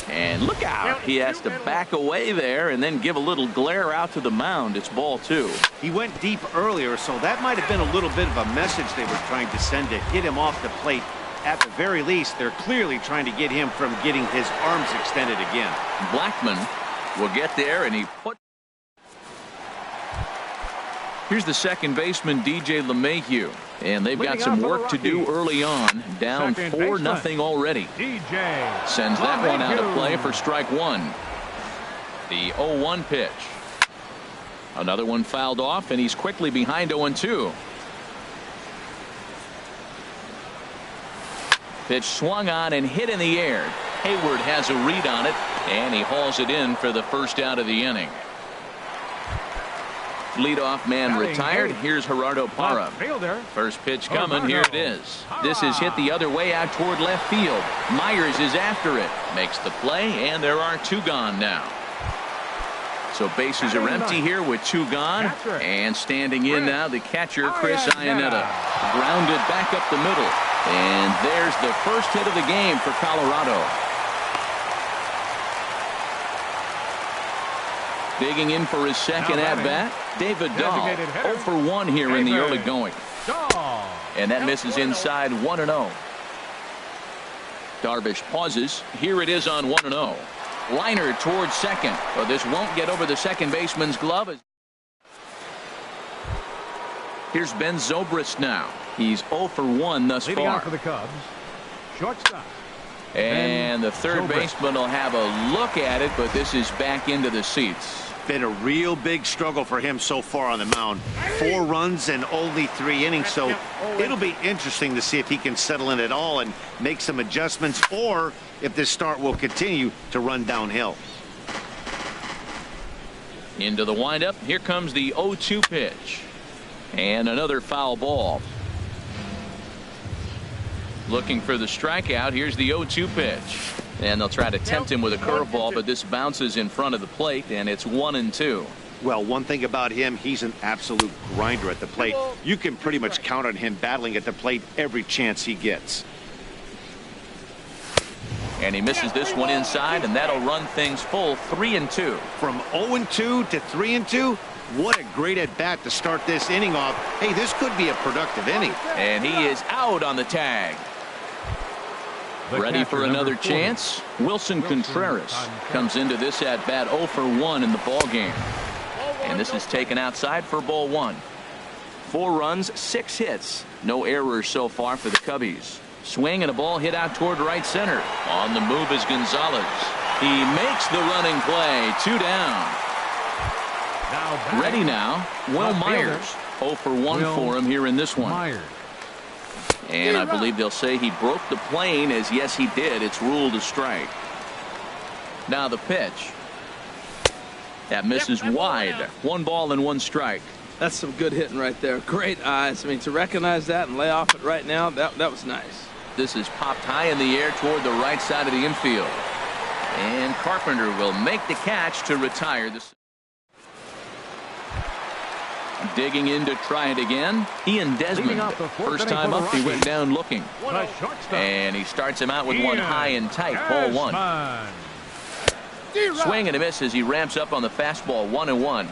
And look out. He has to back away there and then give a little glare out to the mound. It's ball 2. He went deep earlier, so that might have been a little bit of a message they were trying to send to hit him off the plate. At the very least, they're clearly trying to get him from getting his arms extended again. Blackmon will get there, and he put. Here's the second baseman, DJ LeMahieu. And they've got some work to do early on. Down 4-0 already. Sends that one out of play for strike 1. The 0-1 pitch. Another one fouled off, and he's quickly behind 0-2. Pitch swung on and hit in the air. Hayward has a read on it, and he hauls it in for the first out of the inning. Leadoff man retired. Here's Gerardo Parra. First pitch coming. Here it is. This is hit the other way out toward left field. Myers is after it. Makes the play, and there are 2 gone now. So bases are empty here with 2 gone. And standing in now, the catcher, Chris Iannetta. Grounded back up the middle. And there's the first hit of the game for Colorado. Digging in for his second at-bat, David Dahl. 0 for 1 here in the early going. And that misses inside 1-0. Darvish pauses. Here it is on 1-0. Liner towards second. But this won't get over the second baseman's glove. Here's Ben Zobrist now. He's 0 for 1 thus far. Leading off for the Cubs, shortstop. And the third baseman will have a look at it, but this is back into the seats. Been a real big struggle for him so far on the mound. 4 runs and only 3 innings, so it'll be interesting to see if he can settle in at all and make some adjustments, or if this start will continue to run downhill. Into the windup. Here comes the 0-2 pitch. And another foul ball. Looking for the strikeout. Here's the 0-2 pitch. And they'll try to tempt him with a curveball, but this bounces in front of the plate, and it's 1-2. Well, one thing about him, he's an absolute grinder at the plate. You can pretty much count on him battling at the plate every chance he gets. And he misses this one inside, and that'll run things full 3-2. From 0-2 to 3-2, what a great at-bat to start this inning off. Hey, this could be a productive inning. And he is out on the tag. Ready for another chance. Wilson Contreras comes into this at bat 0 for 1 in the ball game. And this is taken outside for ball 1. 4 runs, 6 hits. No errors so far for the Cubbies. Swing and a ball hit out toward right center. On the move is Gonzalez. He makes the running play. 2 down. Ready now, Will Myers. 0 for 1 for him here in this one. And I believe they'll say he broke the plane, as yes he did. It's ruled a strike. Now the pitch. That misses wide. 1 ball and 1 strike. That's some good hitting right there. Great eyes. I mean, to recognize that and lay off it right now, that was nice. This is popped high in the air toward the right side of the infield. And Carpenter will make the catch to retire this. Digging in to try it again. Ian Desmond. First time up, he went down looking. And he starts him out with one high and tight. Ball 1. Swing and a miss as he ramps up on the fastball. 1-1.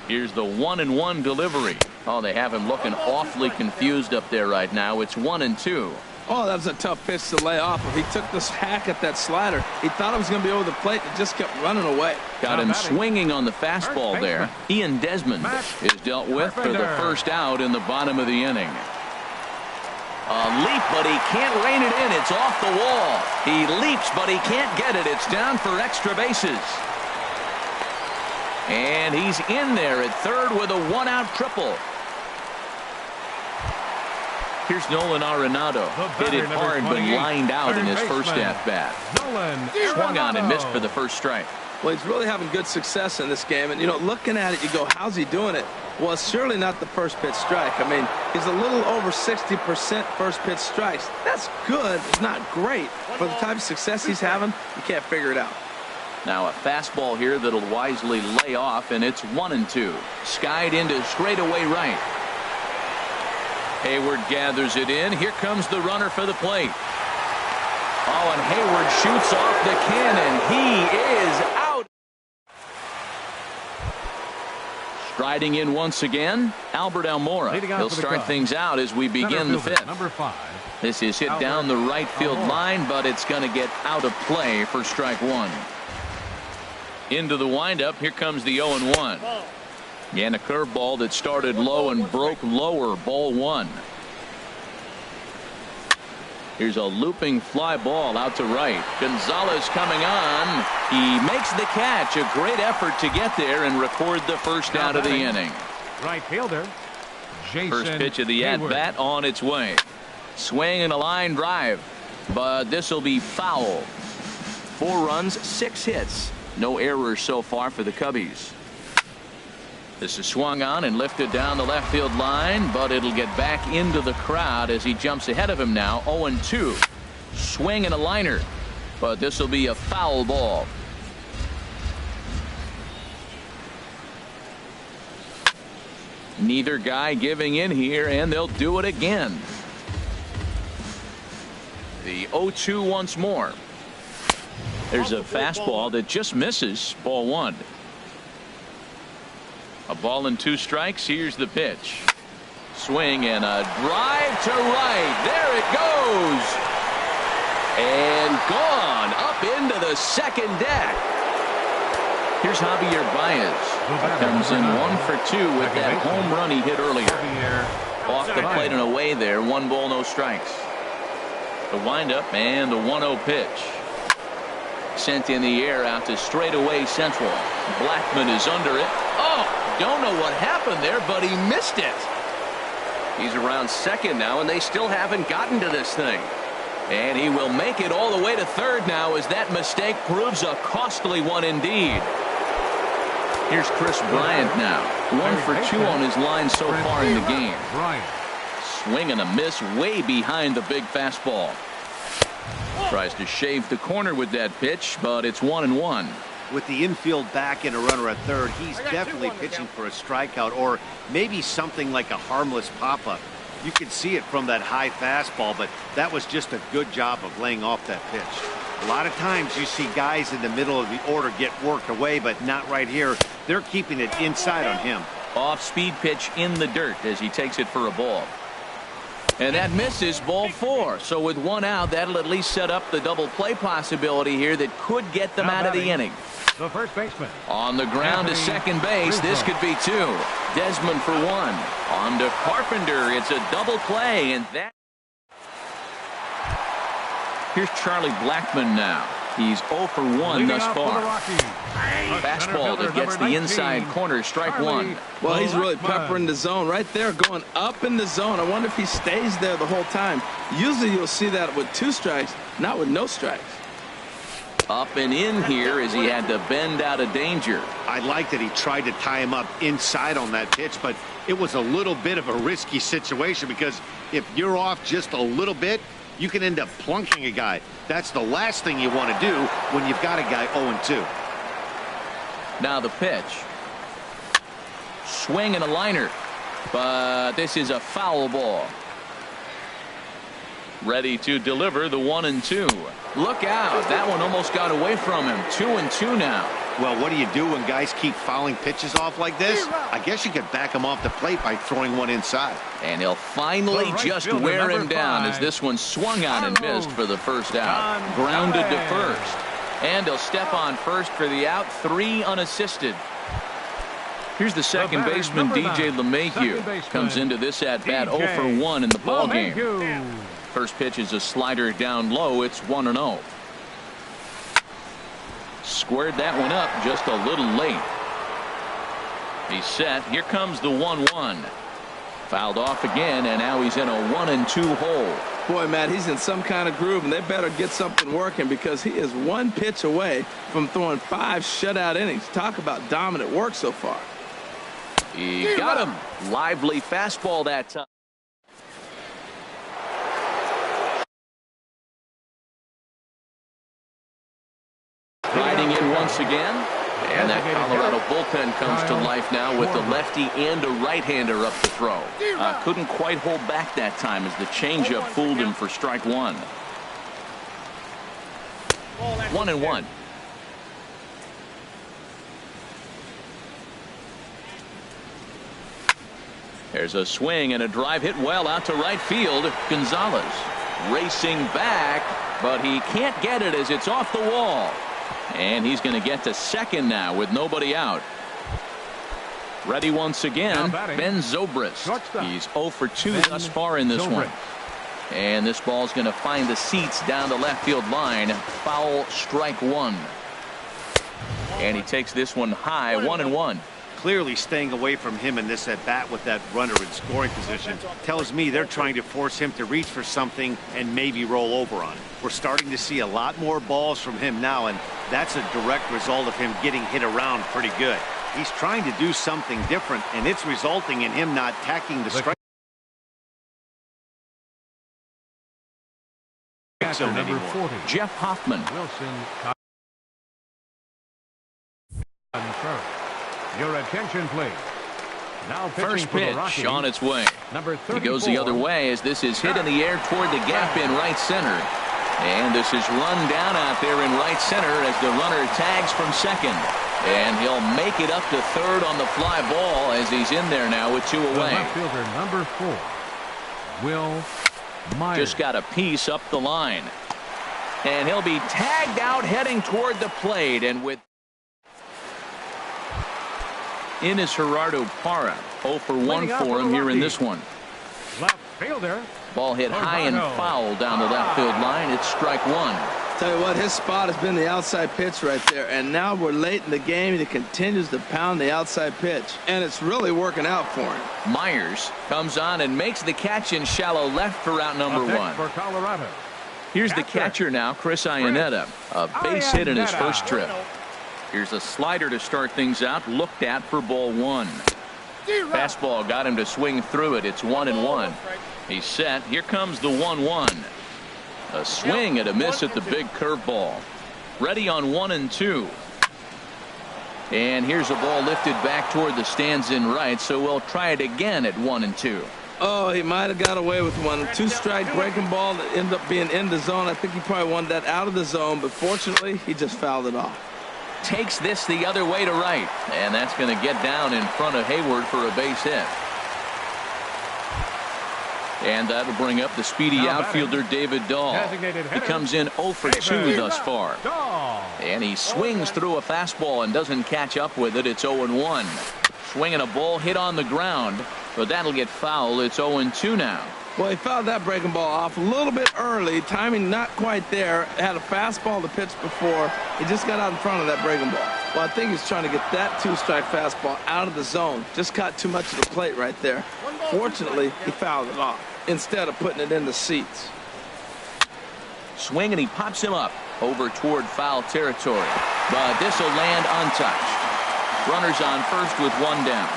Here's the 1-1 delivery. Oh, they have him looking awfully confused up there right now. It's 1-2. Oh, that was a tough pitch to lay off. He took this hack at that slider. He thought it was going to be over the plate and just kept running away. Got him swinging on the fastball there. Ian Desmond is dealt with for the first out in the bottom of the inning. A leap, but he can't rein it in. It's off the wall. He leaps, but he can't get it. It's down for extra bases. And he's in there at third with a 1-out triple. Here's Nolan Arenado. Hit it hard, but lined out in his first at-bat. Swung on and missed for the first strike. Well, he's really having good success in this game. And, you know, looking at it, you go, how's he doing it? Well, it's surely not the first pitch strike. I mean, he's a little over 60% first pitch strikes. That's good. It's not great. For the type of success he's having, you can't figure it out. Now a fastball here that'll wisely lay off, and it's 1-2. Skied into straightaway right. Hayward gathers it in. Here comes the runner for the plate. Oh, and Hayward shoots off the cannon. He is out. Striding in once again, Albert Almora. He'll start things out as we begin the fifth. Number 5. This is hit down the right field line, but it's going to get out of play for strike 1. Into the windup. Here comes the 0-1. And a curveball that started low and broke lower. Ball 1. Here's a looping fly ball out to right. Gonzalez coming on. He makes the catch. A great effort to get there and record the first out of the inning. Right fielder, Jason First pitch of the at-bat on its way. Swing and a line drive. But this will be foul. 4 runs, 6 hits. No errors so far for the Cubbies. This is swung on and lifted down the left field line, but it'll get back into the crowd as he jumps ahead of him now. 0-2. Swing and a liner, but this will be a foul ball. Neither guy giving in here, and they'll do it again. The 0-2 once more. There's a fastball that just misses. Ball 1. A ball and 2 strikes. Here's the pitch. Swing and a drive to right. There it goes. And gone up into the second deck. Here's Javier Baez. Comes in 1 for 2 with that home run he hit earlier. Off the plate and away there. 1 ball, no strikes. The windup and the 1-0 pitch. Sent in the air out to straightaway central. Blackman is under it. Oh, don't know what happened there, but he missed it. He's around second now, and they still haven't gotten to this thing. And he will make it all the way to third now as that mistake proves a costly one indeed. Here's Chris Bryant now. 1 for 2 on his line so far in the game. Swing and a miss way behind the big fastball. Tries to shave the corner with that pitch, but it's 1-1. With the infield back and a runner at third, he's definitely pitching for a strikeout or maybe something like a harmless pop-up. You can see it from that high fastball, but that was just a good job of laying off that pitch. A lot of times you see guys in the middle of the order get worked away, but not right here. They're keeping it inside on him. Off-speed pitch in the dirt as he takes it for a ball. And that misses. Ball 4. So with 1 out, that'll at least set up the double play possibility here that could get them out of the inning. The first baseman. On the ground to second base. This could be 2. Desmond for 1. On to Carpenter. It's a double play, and that. Here's Charlie Blackman now. He's 0 for 1 thus far. Fastball that gets the inside corner. Strike 1. Well, he's really peppering the zone right there, going up in the zone. I wonder if he stays there the whole time. Usually you'll see that with 2 strikes, not with no strikes. Up and in here as he had to bend out of danger. I like that he tried to tie him up inside on that pitch, but it was a little bit of a risky situation because if you're off just a little bit, you can end up plunking a guy. That's the last thing you want to do when you've got a guy 0-2. Now the pitch. Swing and a liner. But this is a foul ball. Ready to deliver the 1-2. Look out. That one almost got away from him. 2-2 now. Well, what do you do when guys keep fouling pitches off like this? I guess you could back him off the plate by throwing one inside. And he'll finally just wear him down as this one swung on and missed for the first out. Grounded to first. And he'll step on first for the out. 3 unassisted. Here's the second baseman, DJ LeMahieu. Comes into this at-bat 0 for 1 in the ballgame. First pitch is a slider down low. It's 1-0. Squared that one up just a little late. He's set. Here comes the 1-1. Fouled off again, and now he's in a 1-2 hole. Boy, Matt, he's in some kind of groove, and they better get something working because he is 1 pitch away from throwing 5 shutout innings. Talk about dominant work so far. He got him. Lively fastball that time. Riding in once again. And that Colorado bullpen comes to life now with the lefty and a right-hander up to throw. Couldn't quite hold back that time as the changeup fooled him for strike 1. 1-1. There's a swing and a drive hit well out to right field. Gonzalez racing back, but he can't get it as it's off the wall. And he's going to get to second now with nobody out. Ready once again, Ben Zobrist. He's 0 for 2 thus far in this one. And this ball's going to find the seats down the left field line. Foul, strike 1. And he takes this one high, 1-1. clearly staying away from him in this at-bat with that runner in scoring position. Tells me they're trying to force him to reach for something and maybe roll over on it. We're starting to see a lot more balls from him now, and that's a direct result of him getting hit around pretty good. He's trying to do something different, and it's resulting in him not tacking the strike zone Number anymore. 40. Jeff Hoffman. Wilson. Your attention, please. Now pitching First for the pitch Rockies, on its way. number He 34. goes the other way as this is hit in the air toward the gap in right center. And this is run down out there in right center as the runner tags from second. And he'll make it up to third on the fly ball as he's in there now with 2 The away. left fielder, number 4, Will Myers. Just got a piece up the line. And he'll be tagged out heading toward the plate. And with in is Gerardo Parra. 0 for 1 Leading off for for him the here in Rockies. this one. Left fielder. Ball hit high and Gerardo. foul down the left field line. It's strike 1. Tell you what, his spot has been the outside pitch right there, and now we're late in the game and he continues to pound the outside pitch, and it's really working out for him. Myers comes on and makes the catch in shallow left for out number A pick 1. for Colorado. Here's the Catcher. catcher now, Chris Iannetta. A base hit in his Iannetta. first trip. Here's a slider to start things out, looked at for ball 1. Fastball got him to swing through it. It's 1-1. He's set. Here comes the 1-1. A swing and a miss at the big curveball. Ready on 1-2. And here's a ball lifted back toward the stands in right, so we'll try it again at 1-2. Oh, he might have got away with one. 2-strike breaking ball that ended up being in the zone. I think he probably wanted that out of the zone, but fortunately, he just fouled it off. Takes this the other way to right, and that's going to get down in front of Hayward for a base hit. And that'll bring up the speedy Now outfielder David Dahl. Designated He hitter, comes in 0 for 2 David thus far. Dahl. And he swings through a fastball and doesn't catch up with it. It's 0-1. Swinging a ball hit on the ground, but that'll get foul. It's 0-2 now. Well, he fouled that breaking ball off a little bit early. Timing not quite there. Had a fastball to pitch before. He just got out in front of that breaking ball. Well, I think he's trying to get that 2-strike fastball out of the zone. Just caught too much of the plate right there. Fortunately, he fouled it off instead of putting it in the seats. Swing and he pops him up over toward foul territory. But this will land untouched. Runners on first with 1 down.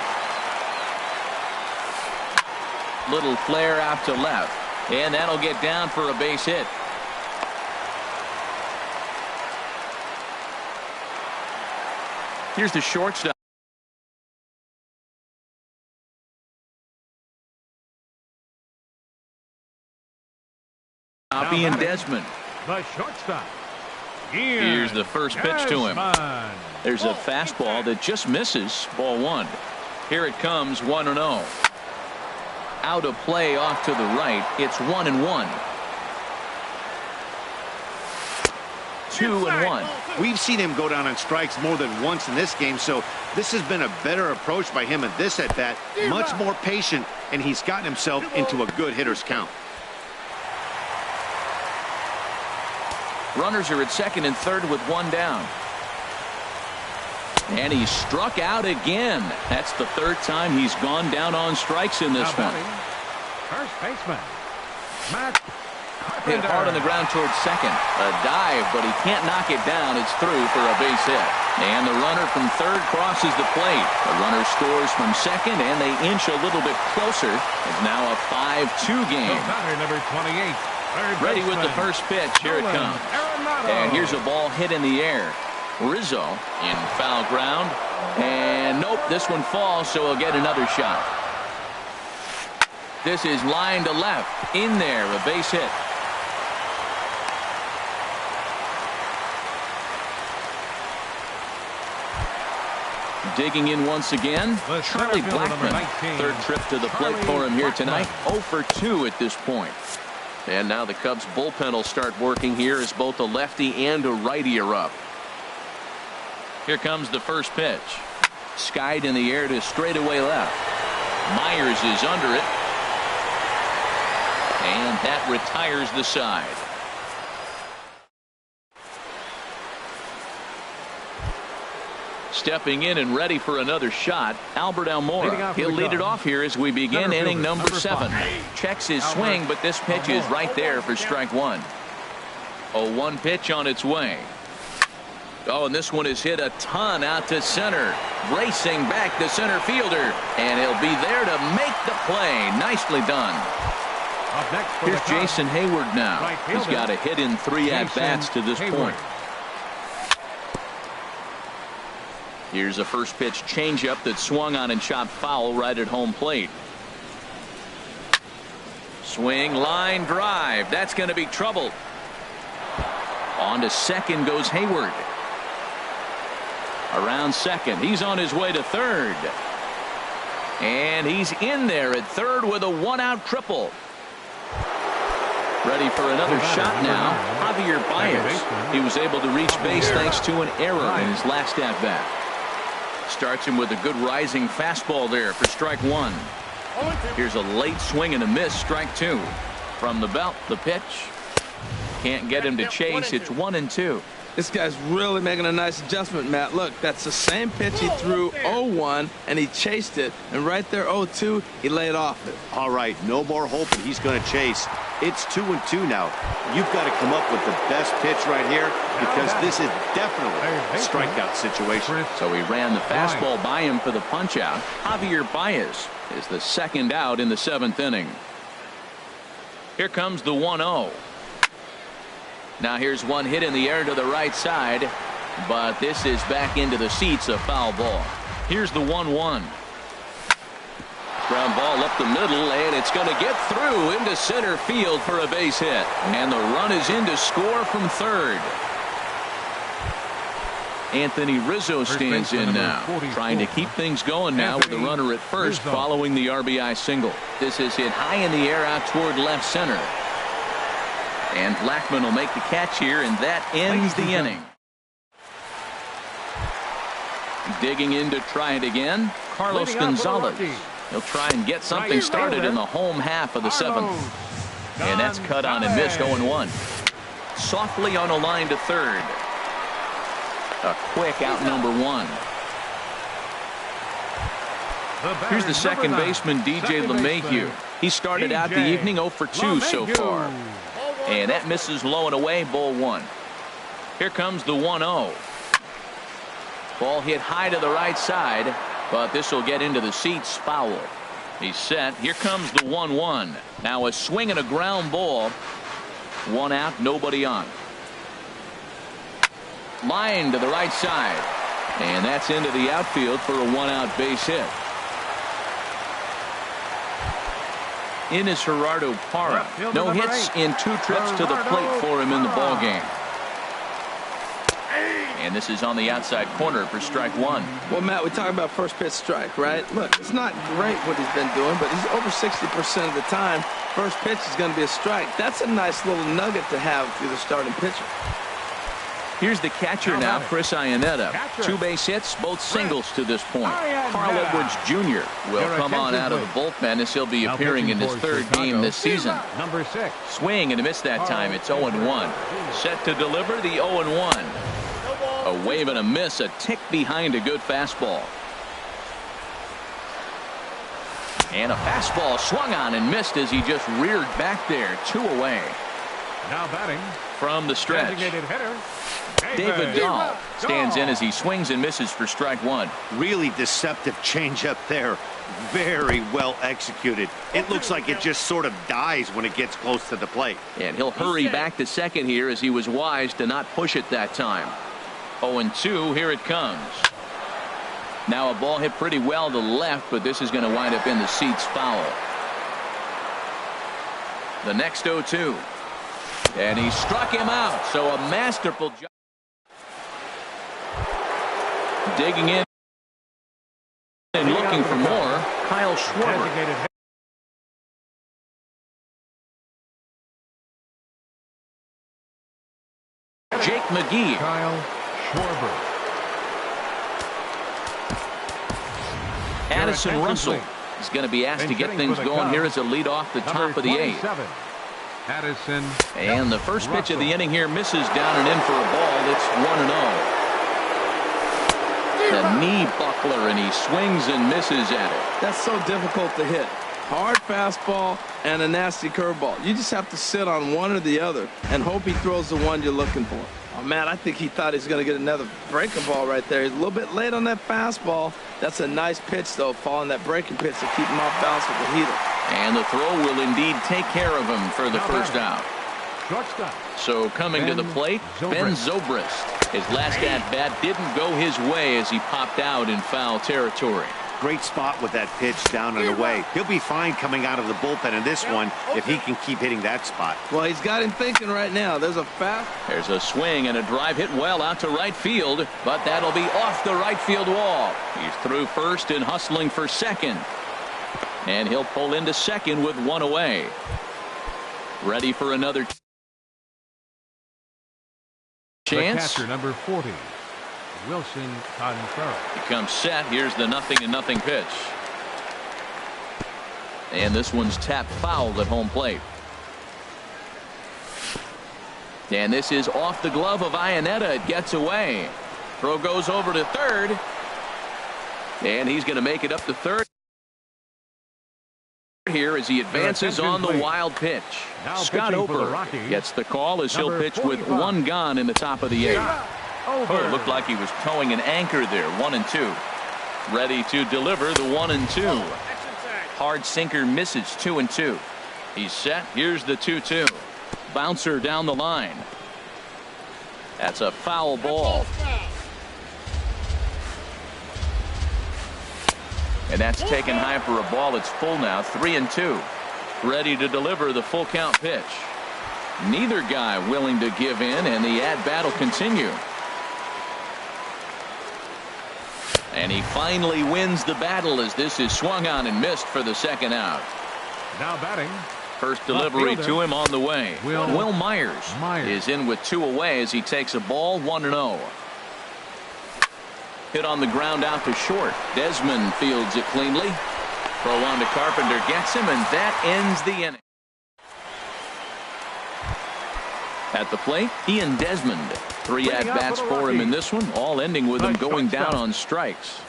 Little flare out to left, and that'll get down for a base hit. Here's the shortstop. Ian Desmond. The shortstop. Here's the first pitch to him. Desmond. There's a fastball that just misses. Ball 1. Here it comes, 1-0. Out of play off to the right. It's 1-1. 2-1. We've seen him go down on strikes more than once in this game, so this has been a better approach by him in this at-bat. Much more patient, and he's gotten himself into a good hitter's count. Runners are at second and third with 1 down. And he struck out again. That's the 3rd time he's gone down on strikes in this Now one. batting, first baseman, Matt Hit hard on the ground towards second. A dive, but he can't knock it down. It's through for a base hit. And the runner from third crosses the plate. The runner scores from second, and they inch a little bit closer. It's now a 5-2 The game. batter, number 28. Third Ready with the baseman, first pitch. Here it Nolan comes. Arenado. And here's a ball hit in the air. Rizzo in foul ground. And nope, this one falls, so he'll get another shot. This is line to left. In there, a base hit. Digging in once again, The Charlie center fielder, number Blackmon. 19, Third trip to the plate for him here tonight. Blackmon. 0 for 2 at this point. And now the Cubs bullpen will start working here as both a lefty and a righty are up. Here comes the first pitch. Skied in the air to straightaway left. Myers is under it. And that retires the side. Stepping in and ready for another shot, Albert Almora. He'll lead it off here as we begin inning number 7. Checks his swing, but this pitch is right there for strike 1. 0-1 pitch on its way. Oh, and this one is hit a ton out to center. Racing back the center fielder, and he'll be there to make the play. Nicely done. Here's Jason Hayward now. He's got a hit in 3 at-bats to this point. Here's a first pitch changeup that swung on and chopped foul right at home plate. Swing, line drive. That's going to be trouble. On to second goes Hayward. Around second. He's on his way to third. And he's in there at third with a 1-out triple. Ready for another shot now. Javier Baez. He was able to reach base thanks to an error in his last at-bat. Starts him with a good rising fastball there for strike 1. Here's a late swing and a miss, strike 2. From the belt, the pitch. Can't get him to chase. It's 1-2. This guy's really making a nice adjustment, Matt. Look, that's the same pitch he threw 0-1, and he chased it. And right there, 0-2, he laid off it. All right, no more hoping he's going to chase. It's 2-2 now. You've got to come up with the best pitch right here because this is definitely a strikeout situation. So he ran the fastball by him for the punch-out. Javier Baez is the second out in the 7th inning. Here comes the 1-0. Now here's one hit in the air to the right side, but this is back into the seats, a foul ball. Here's the 1-1. Ground ball up the middle, and it's going to get through into center field for a base hit. And the run is in to score from third. Anthony Rizzo stands in now, trying to keep things going now with the runner at first following the RBI single. This is hit high in the air out toward left center. And Blackman will make the catch here, and that ends the inning. Digging in to try it again, Carlos Gonzalez. He'll try and get something started in the home half of the 7th. And that's cut on and missed, 0-1. Softly on a line to third. A quick out number 1. Here's the second baseman, DJ LeMahieu. He started out the evening 0 for 2 so far. And that misses low and away, ball 1. Here comes the 1-0. Ball hit high to the right side, but this will get into the seats, foul. He's set. Here comes the 1-1. Now a swing and a ground ball. 1 out, nobody on. Line to the right side. And that's into the outfield for a 1-out base hit. In is Gerardo Parra. No hits in 2 trips to the plate for him in the ballgame. And this is on the outside corner for strike 1. Well, Matt, we talk about first pitch strike, right? Look, it's not great what he's been doing, but he's over 60% of the time. First pitch is going to be a strike. That's a nice little nugget to have if you're the starting pitcher. Here's the catcher now, Chris Iannetta. 2 base hits, both singles to this point. Carl Edwards Jr. will come on out of the bullpen as he'll be appearing in his 3rd game this season. Number 6. Swing and a miss that time. It's 0-1. Set to deliver the 0-1. A wave and a miss, a tick behind a good fastball. And a fastball swung on and missed as he just reared back there. 2 away. Now batting from the stretch. David Dahl stands in as he swings and misses for strike 1. Really deceptive changeup there. Very well executed. It looks like it just sort of dies when it gets close to the plate. And he'll hurry back to second here as he was wise to not push it that time. 0-2, here it comes. Now a ball hit pretty well to left, but this is going to wind up in the seats, foul. The next 0-2. And he struck him out, so a masterful job. Digging in and looking for more, Kyle Schwarber. Jake McGee. Kyle Schwarber. Addison Russell is going to be asked to get things going here as a lead off the top of the 8th. Addison. And the first pitch of the inning here misses down and in for a ball. It's 1-0. The knee buckler, and he swings and misses at it. That's so difficult to hit. Hard fastball and a nasty curveball. You just have to sit on one or the other and hope he throws the one you're looking for. Oh, man, I think he thought he was going to get another breaking ball right there. He's a little bit late on that fastball. That's a nice pitch, though, following that breaking pitch to keep him off balance with the heater. And the throw will indeed take care of him for the first out. Shortstop. So coming to the plate, Ben Zobrist. His last at-bat didn't go his way as he popped out in foul territory. Great spot with that pitch down and away. He'll be fine coming out of the bullpen in this one if he can keep hitting that spot. Well, he's got him thinking right now. There's a swing and a drive hit well out to right field, but that'll be off the right field wall. He's through first and hustling for second. And he'll pull into second with one away. Ready for another chance. The catcher, number 40. Wilson Contreras. He comes set. Here's the 0-0 pitch. And this one's tapped foul at home plate. And this is off the glove of Iannetta. It gets away. Throw goes over to third. And he's going to make it up to third here as he advances on the wild pitch. Scott Oper gets the call as he'll pitch with one gone in the top of the eighth. Oh, looked like he was towing an anchor there. 1-2. Ready to deliver the 1-2. Hard sinker misses. 2-2. He's set. Here's the 2-2. Bouncer down the line. That's a foul ball. And that's taken high for a ball. It's full now. 3-2. Ready to deliver the full count pitch. Neither guy willing to give in, and the at-bat will continue. And he finally wins the battle as this is swung on and missed for the second out. Now batting. First delivery to him on the way. Will Myers is in with two away as he takes a ball. 1-0. Hit on the ground out to short. Desmond fields it cleanly. Throw on to Carpenter gets him, and that ends the inning. At the plate, Ian Desmond. 3 at-bats for him in this one, all ending with him going down on strikes.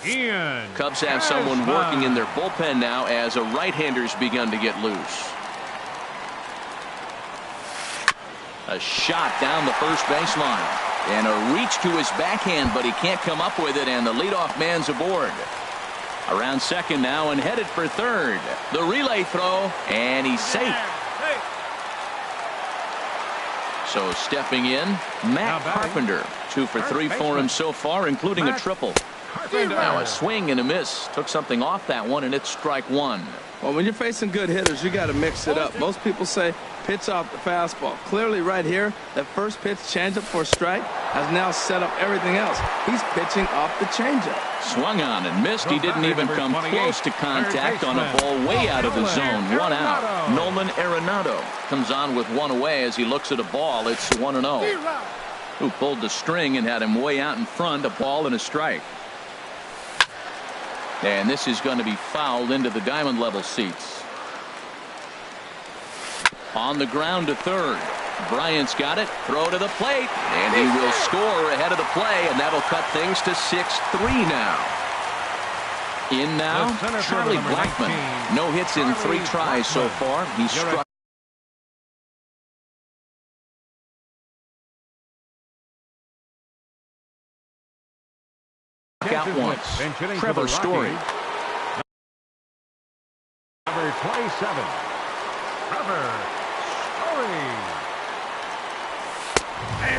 Cubs have someone working in their bullpen now as a right-hander's begun to get loose. A shot down the first baseline. And a reach to his backhand, but he can't come up with it, and the leadoff man's aboard. Around second now and headed for third. The relay throw, and he's safe. So stepping in, Matt Carpenter. 2 for 3 for him so far, including a triple. Now a swing and a miss. Took something off that one, and it's strike one. Well, when you're facing good hitters, you got to mix it up. Most people say pitch off the fastball. Clearly right here, that first pitch changeup for a strike has now set up everything else. He's pitching off the changeup. Swung on and missed. He didn't even come close to contact on a ball way out of the zone. One out. Nolan Arenado comes on with one away as he looks at a ball. It's 1-0. Who pulled the string and had him way out in front. A ball and a strike. And this is going to be fouled into the diamond level seats. On the ground to third. Bryant's got it. Throw to the plate. And he will score ahead of the play. And that'll cut things to 6-3 now. In now, Charlie Blackmon. No hits in 3 tries so far. He's struck out once. Trevor Story. Number 27. Trevor Story.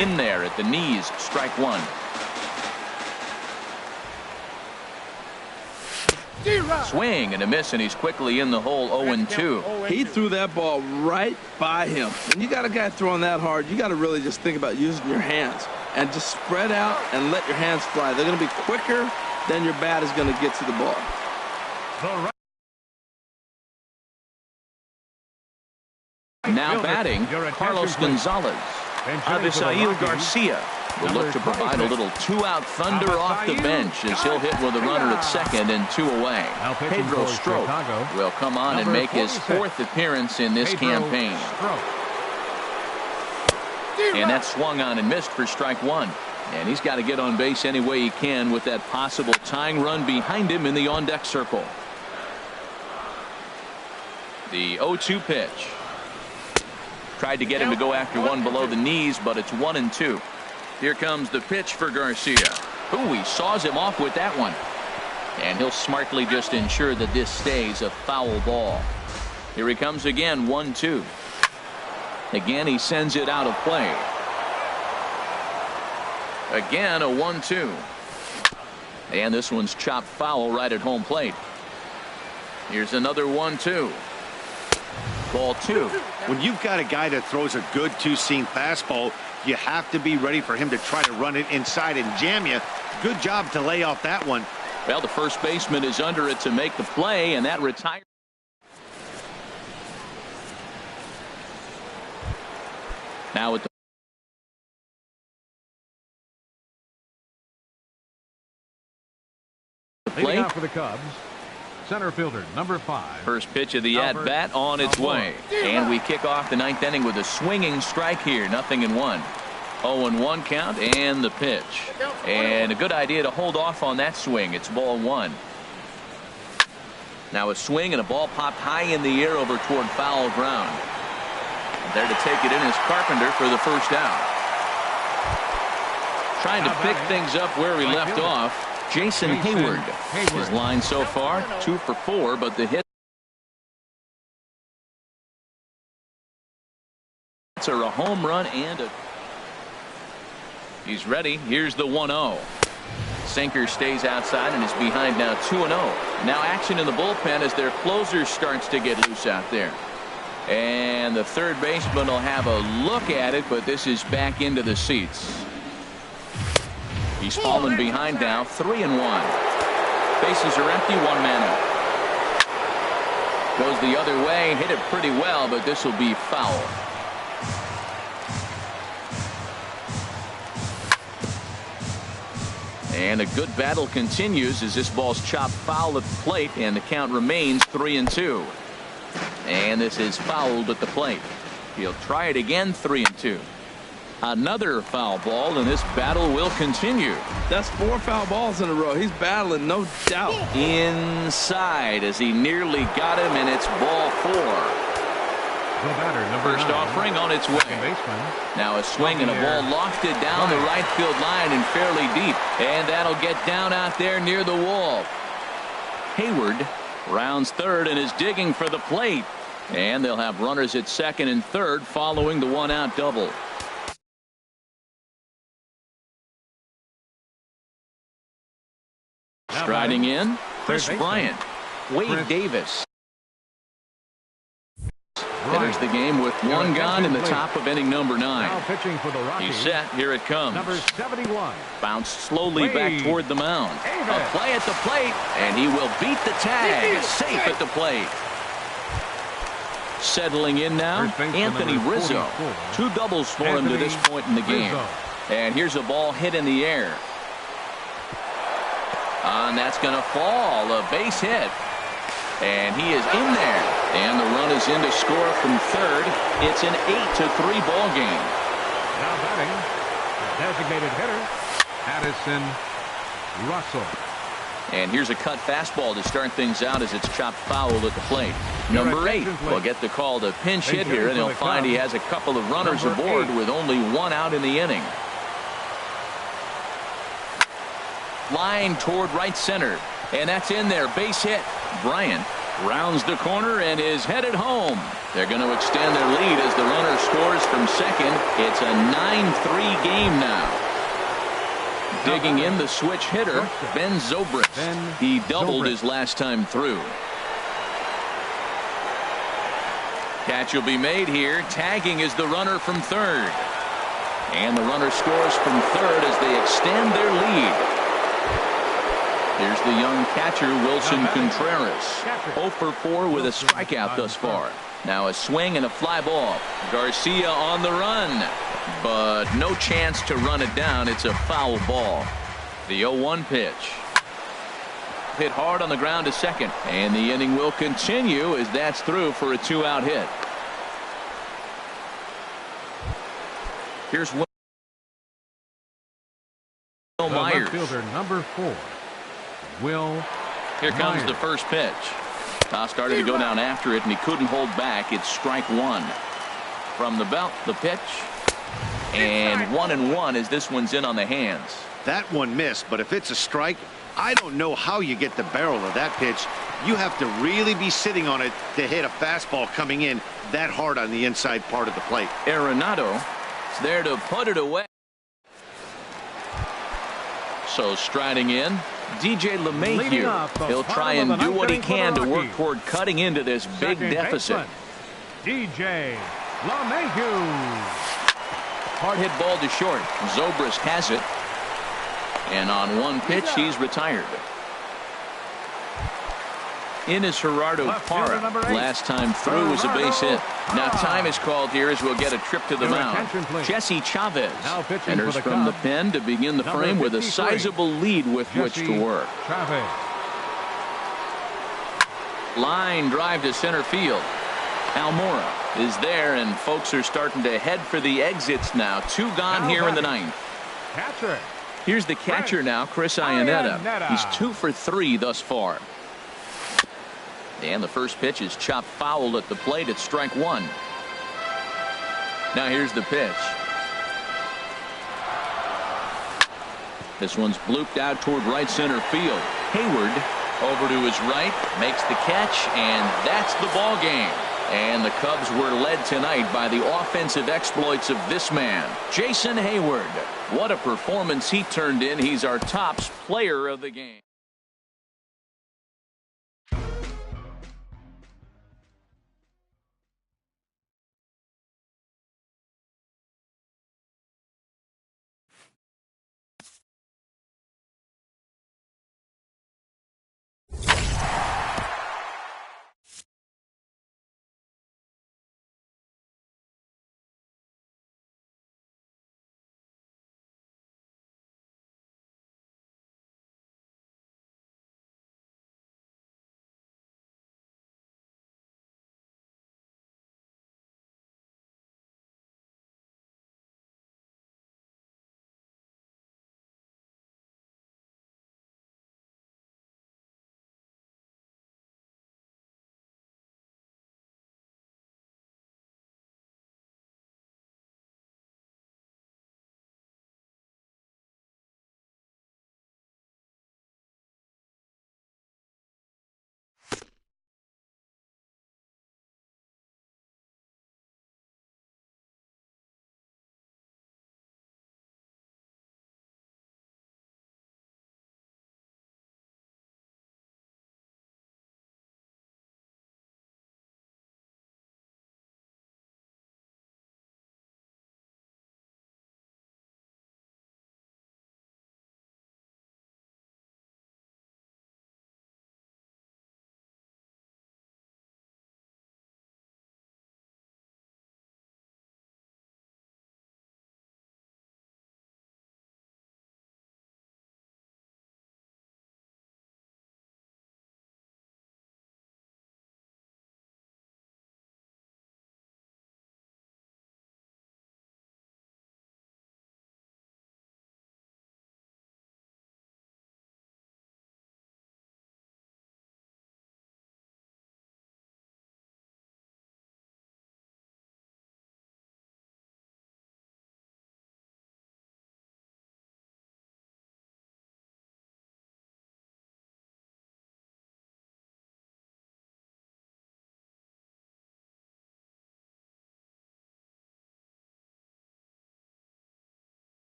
In there at the knees. Strike one. Swing and a miss, and he's quickly in the hole. 0-2. He threw that ball right by him. When you got a guy throwing that hard, you got to really just think about using your hands and just spread out and let your hands fly. They're going to be quicker than your bat is going to get to the ball. Now batting, Carlos Gonzalez. Avisail Garcia will look to provide a little 2-out thunder off the bench as he'll hit with a runner at second and 2 away. Pedro Strop will come on and make his 4th appearance in this campaign. And that swung on and missed for strike one. And he's got to get on base any way he can with that possible tying run behind him in the on-deck circle. The 0-2 pitch. Tried to get him to go after one below the knees, but it's 1-2. Here comes the pitch for Garcia. Ooh, he saws him off with that one. And he'll smartly just ensure that this stays a foul ball. Here he comes again, 1-2. Again, he sends it out of play. Again, a 1-2. And this one's chopped foul right at home plate. Here's another 1-2. Ball 2. When you've got a guy that throws a good two-seam fastball, you have to be ready for him to try to run it inside and jam you. Good job to lay off that one. Well, the first baseman is under it to make the play, and that retires. Now at the plate. Leading off for the Cubs, center fielder number 5. First pitch of the at-bat on its way. And we kick off the 9th inning with a swinging strike here. 0-1. 0-1 count and the pitch. And a good idea to hold off on that swing. It's ball 1. Now a swing and a ball popped high in the air over toward foul ground. And there to take it in is Carpenter for the first out. Trying to pick things up where he left off. Jason Hayward. His line so far 2 for 4, but the hits are a home run and a. He's ready. Here's the 1-0. Sinker stays outside and is behind now 2-0. Now action in the bullpen as their closer starts to get loose out there. And the third baseman will have a look at it, but this is back into the seats. He's fallen behind now, 3-1. Bases are empty, 1 man out. Goes the other way, hit it pretty well, but this will be foul. And a good battle continues as this ball's chopped foul at the plate, and the count remains 3-2. And this is fouled at the plate. He'll try it again, 3-2. Another foul ball, and this battle will continue. That's 4 foul balls in a row. He's battling, no doubt. Inside as he nearly got him, and it's ball 4. First offering on its way. Now a swing and a ball lofted down the right field line and fairly deep. And that'll get down out there near the wall. Hayward rounds third and is digging for the plate. And they'll have runners at second and third following the 1-out double. Striding in, Chris Bryant. Wade Davis enters the game with 1 gone in the top of inning number 9. He's set. Here it comes. Number 71. Bounced slowly back toward the mound. A play at the plate, and he will beat the tag. Safe at the plate. Settling in now, Anthony Rizzo. 2 doubles for him to this point in the game. And here's a ball hit in the air. And that's going to fall. A base hit. And he is in there. And the run is in to score from third. It's an 8-3 ball game. Now batting, the designated hitter, Addison Russell. And here's a cut fastball to start things out as it's chopped foul at the plate. Number 8 will get the call to pinch hit here, and he'll find he has a couple of runners aboard with only 1 out in the inning. Line toward right center, and that's in there. Base hit. Bryant rounds the corner and is headed home. They're going to extend their lead as the runner scores from second. It's a 9-3 game now. Digging in the switch hitter, Ben Zobrist. He doubled his last time through. Catch will be made here. Tagging is the runner from third. And the runner scores from third as they extend their lead. Here's the young catcher, Wilson Contreras. 0 for 4 with a strikeout thus far. Now a swing and a fly ball. Garcia on the run, but no chance to run it down. It's a foul ball. The 0-1 pitch. Hit hard on the ground to second, and the inning will continue as that's through for a 2-out hit. Here's The Myers. left fielder, number 4, Will Here comes Myers. the first pitch. Toss started to go down after it, and he couldn't hold back. It's strike one. From the belt, the pitch. And 1-1 as this one's in on the hands. That one missed, but if it's a strike, I don't know how you get the barrel of that pitch. You have to really be sitting on it to hit a fastball coming in that hard on the inside part of the plate. Arenado is there to put it away. So striding in, DJ LeMahieu. He'll try and do what he can to work toward cutting into this big deficit. DJ LeMahieu. Hard hit ball to short. Zobrist has it. And on one pitch, he's retired. In is Gerardo Parra. Last time through was a base hit. Now time is called here as we'll get a trip to the mound. Jesse Chavez enters from the pen to begin the frame with a sizable lead with which to work. Line drive to center field. Almora is there, and folks are starting to head for the exits now. 2 gone here in the 9th. Catcher. Here's the catcher now, Chris Iannetta. He's 2 for 3 thus far. And the first pitch is chopped foul at the plate at strike 1. Now here's the pitch. This one's blooped out toward right center field. Hayward over to his right, makes the catch, and that's the ball game. And the Cubs were led tonight by the offensive exploits of this man, Jason Hayward. What a performance he turned in. He's our top player of the game.